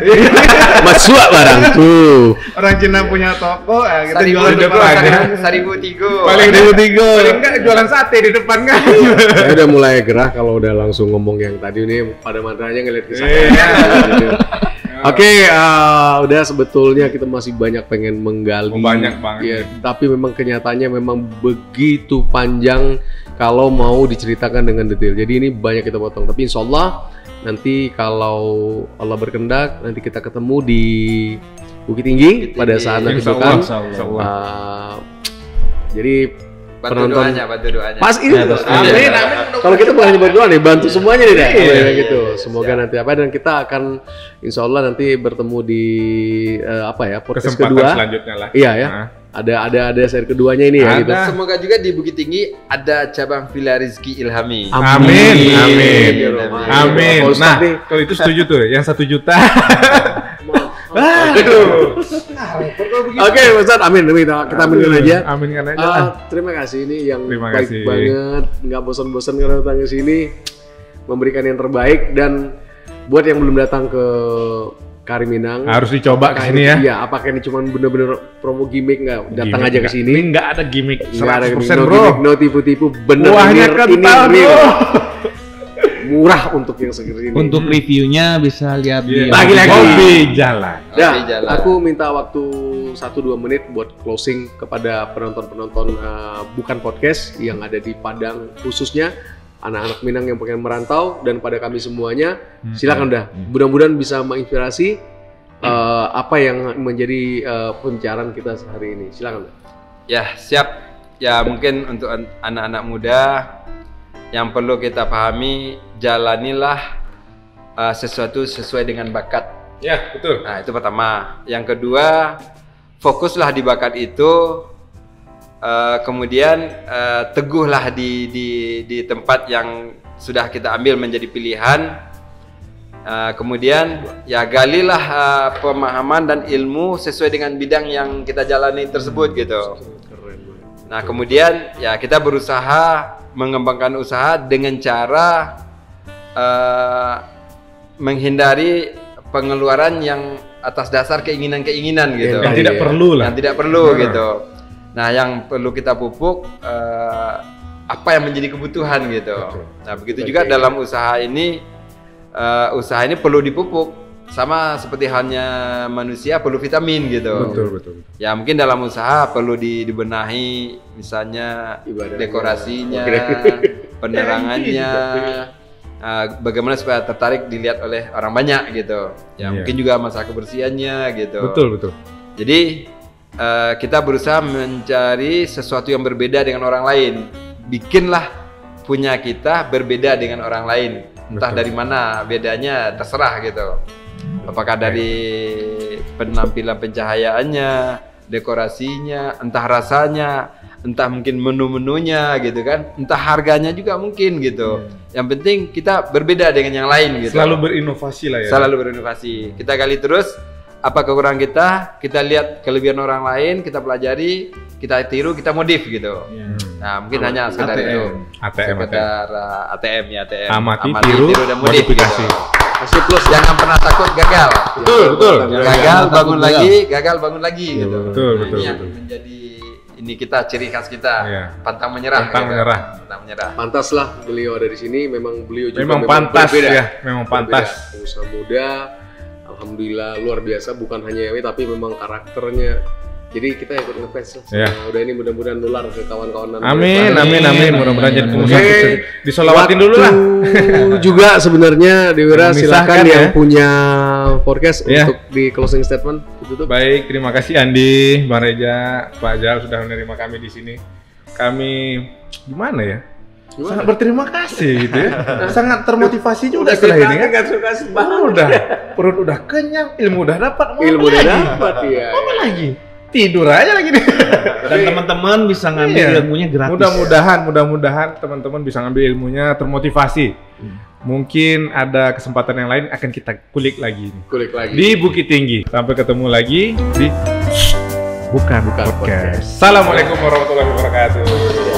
Masuk barang tuh. Orang Cina punya toko, kita Saribu jualan di depan depan. aja. Saribu Tigo. Paling Tigo. Paling enggak jualan sate di depan kan? Saya udah mulai gerah kalau udah langsung ngomong yang tadi ini pada matanya ngeliat ke saya. Gitu. Oke, udah sebetulnya kita masih banyak pengen menggali. Oh, banyak banget. Ya, tapi memang kenyataannya memang begitu panjang kalau mau diceritakan dengan detail. Jadi ini banyak kita potong. Tapi insya Allah nanti kalau Allah berkehendak nanti kita ketemu di Bukit Tinggi pada saat nanti Insya bukan. Allah. Insya Allah. Jadi Bantu penonton- doanya, bantu doanya. pas ini Ya, tuh. pasti. Amin, amin. Kalau kita bukan hanya berdoa nih, bantu semuanya nih dah. Iya, Kayak gitu. iya, Semoga siap. nanti dan kita akan insya Allah nanti bertemu di podcast Kesempatan kedua. selanjutnya lah. Iya ya. Nah, Ada seri keduanya ini ya Ada. gitu. Semoga juga di Bukit Tinggi ada cabang Villa Rizky Ilhami. Amin, amin, Amin. amin. Kalau Nah, Ustadz nih, kalau itu setuju tuh, yang 1 juta. Oke, Ustaz, amin. Kita aminkan aja. Aminkan aja lah. Terima kasih ini yang Terima baik kasih. banget, nggak bosan-bosan karena datang ke sini, memberikan yang terbaik. Dan buat yang belum datang ke Kariminang, Harus dicoba ke sini ya. Iya, apakah ini cuma bener-bener promo gimmick nggak? Datang Gimmick aja ke nggak. sini. Ini nggak ada gimmick, Nggak ada 100% no bro. gimmick, no tipu-tipu, Kuahnya bener-bener ini kental real. bro. Murah untuk yang segini. Untuk reviewnya bisa lihat di Lagi-lagi. Kopi jalan. Dah, Oke, jalan. aku minta waktu 1-2 menit buat closing kepada penonton-penonton bukan podcast yang ada di Padang, khususnya anak-anak Minang yang pengen merantau, dan pada kami semuanya. Silakan dah. Mudah-mudahan bisa menginspirasi apa yang menjadi pembicaraan kita hari ini. Silakan dah. Ya, siap. Ya, mungkin untuk anak-anak muda yang perlu kita pahami, jalanilah sesuatu sesuai dengan bakat. Ya, betul. Nah, itu pertama. Yang kedua, fokuslah di bakat itu. Kemudian teguhlah di tempat yang sudah kita ambil menjadi pilihan. Kemudian ya galilah pemahaman dan ilmu sesuai dengan bidang yang kita jalani tersebut gitu. Nah, kemudian ya kita berusaha mengembangkan usaha dengan cara menghindari pengeluaran yang atas dasar keinginan-keinginan gitu. Yang tidak perlu lah. Yang tidak perlu gitu. Nah, yang perlu kita pupuk apa yang menjadi kebutuhan gitu. Nah, begitu juga dalam usaha ini perlu dipupuk. Sama seperti halnya manusia perlu vitamin gitu. Betul. Ya mungkin dalam usaha perlu dibenahi, misalnya Ibadahnya. dekorasinya, penerangannya, bagaimana supaya tertarik dilihat oleh orang banyak gitu. Ya Iya. mungkin juga masalah kebersihannya gitu. Betul. Jadi kita berusaha mencari sesuatu yang berbeda dengan orang lain. Bikinlah punya kita berbeda dengan orang lain. Entah Betul. dari mana bedanya terserah gitu. Apakah dari penampilan pencahayaannya, dekorasinya, entah rasanya, entah mungkin menu-menunya gitu kan, entah harganya juga mungkin gitu. Yang penting kita berbeda dengan yang lain gitu. Selalu berinovasi lah ya. Selalu berinovasi. Kita gali terus apa kekurangan kita lihat kelebihan orang lain, kita pelajari, kita tiru, kita modif gitu. Nah, mungkin hanya sekedar ATM. itu. ATM. Sekedar ATM ya ATM. Amati, tiru, dan modif modifikasi. gitu. Kasih plus. Jangan pernah takut gagal. Betul. Gagal bangun lagi, gagal bangun lagi gitu. Betul. Ini yang menjadi ini kita ciri khas kita. Iya. Pantang menyerah. Pantang gitu. menyerah. Pantang menyerah. Pantaslah beliau ada di sini. Memang beliau juga Memang pantas berbeda. ya, memang pantas. Berbeda. Pengusaha muda, alhamdulillah luar biasa. Bukan hanya Ewe, tapi memang karakternya. Jadi kita ikut ngefans lah. Iya. Udah ini mudah-mudahan nular ke kawan-kawan. Amin. Mudah-mudahan jadi pengusaha. Oke. Disolawatin dulu lah. Juga sebenarnya Dewira, Memisahkan silakan ya. yang punya forecast Iya. untuk di closing statement ditutup. Baik, terima kasih Andi, Bang Reja, Pak Jal sudah menerima kami di sini. Kami gimana ya? Sangat berterima kasih gitu ya. Sangat termotivasi juga setelah ini kan. Perut udah kenyang, ilmu udah dapat, mau Ilmu apa udah lagi? dapat ya. Mau apa lagi? Tidur aja lagi nih. Dan teman-teman bisa ngambil Iya. ilmunya gratis. Mudah-mudahan teman-teman bisa ngambil ilmunya termotivasi. Mungkin ada kesempatan yang lain akan kita kulik lagi Kulik lagi. di Bukit Tinggi. Sampai ketemu lagi di Bukan Podcast. Podcast. Assalamualaikum warahmatullahi wabarakatuh.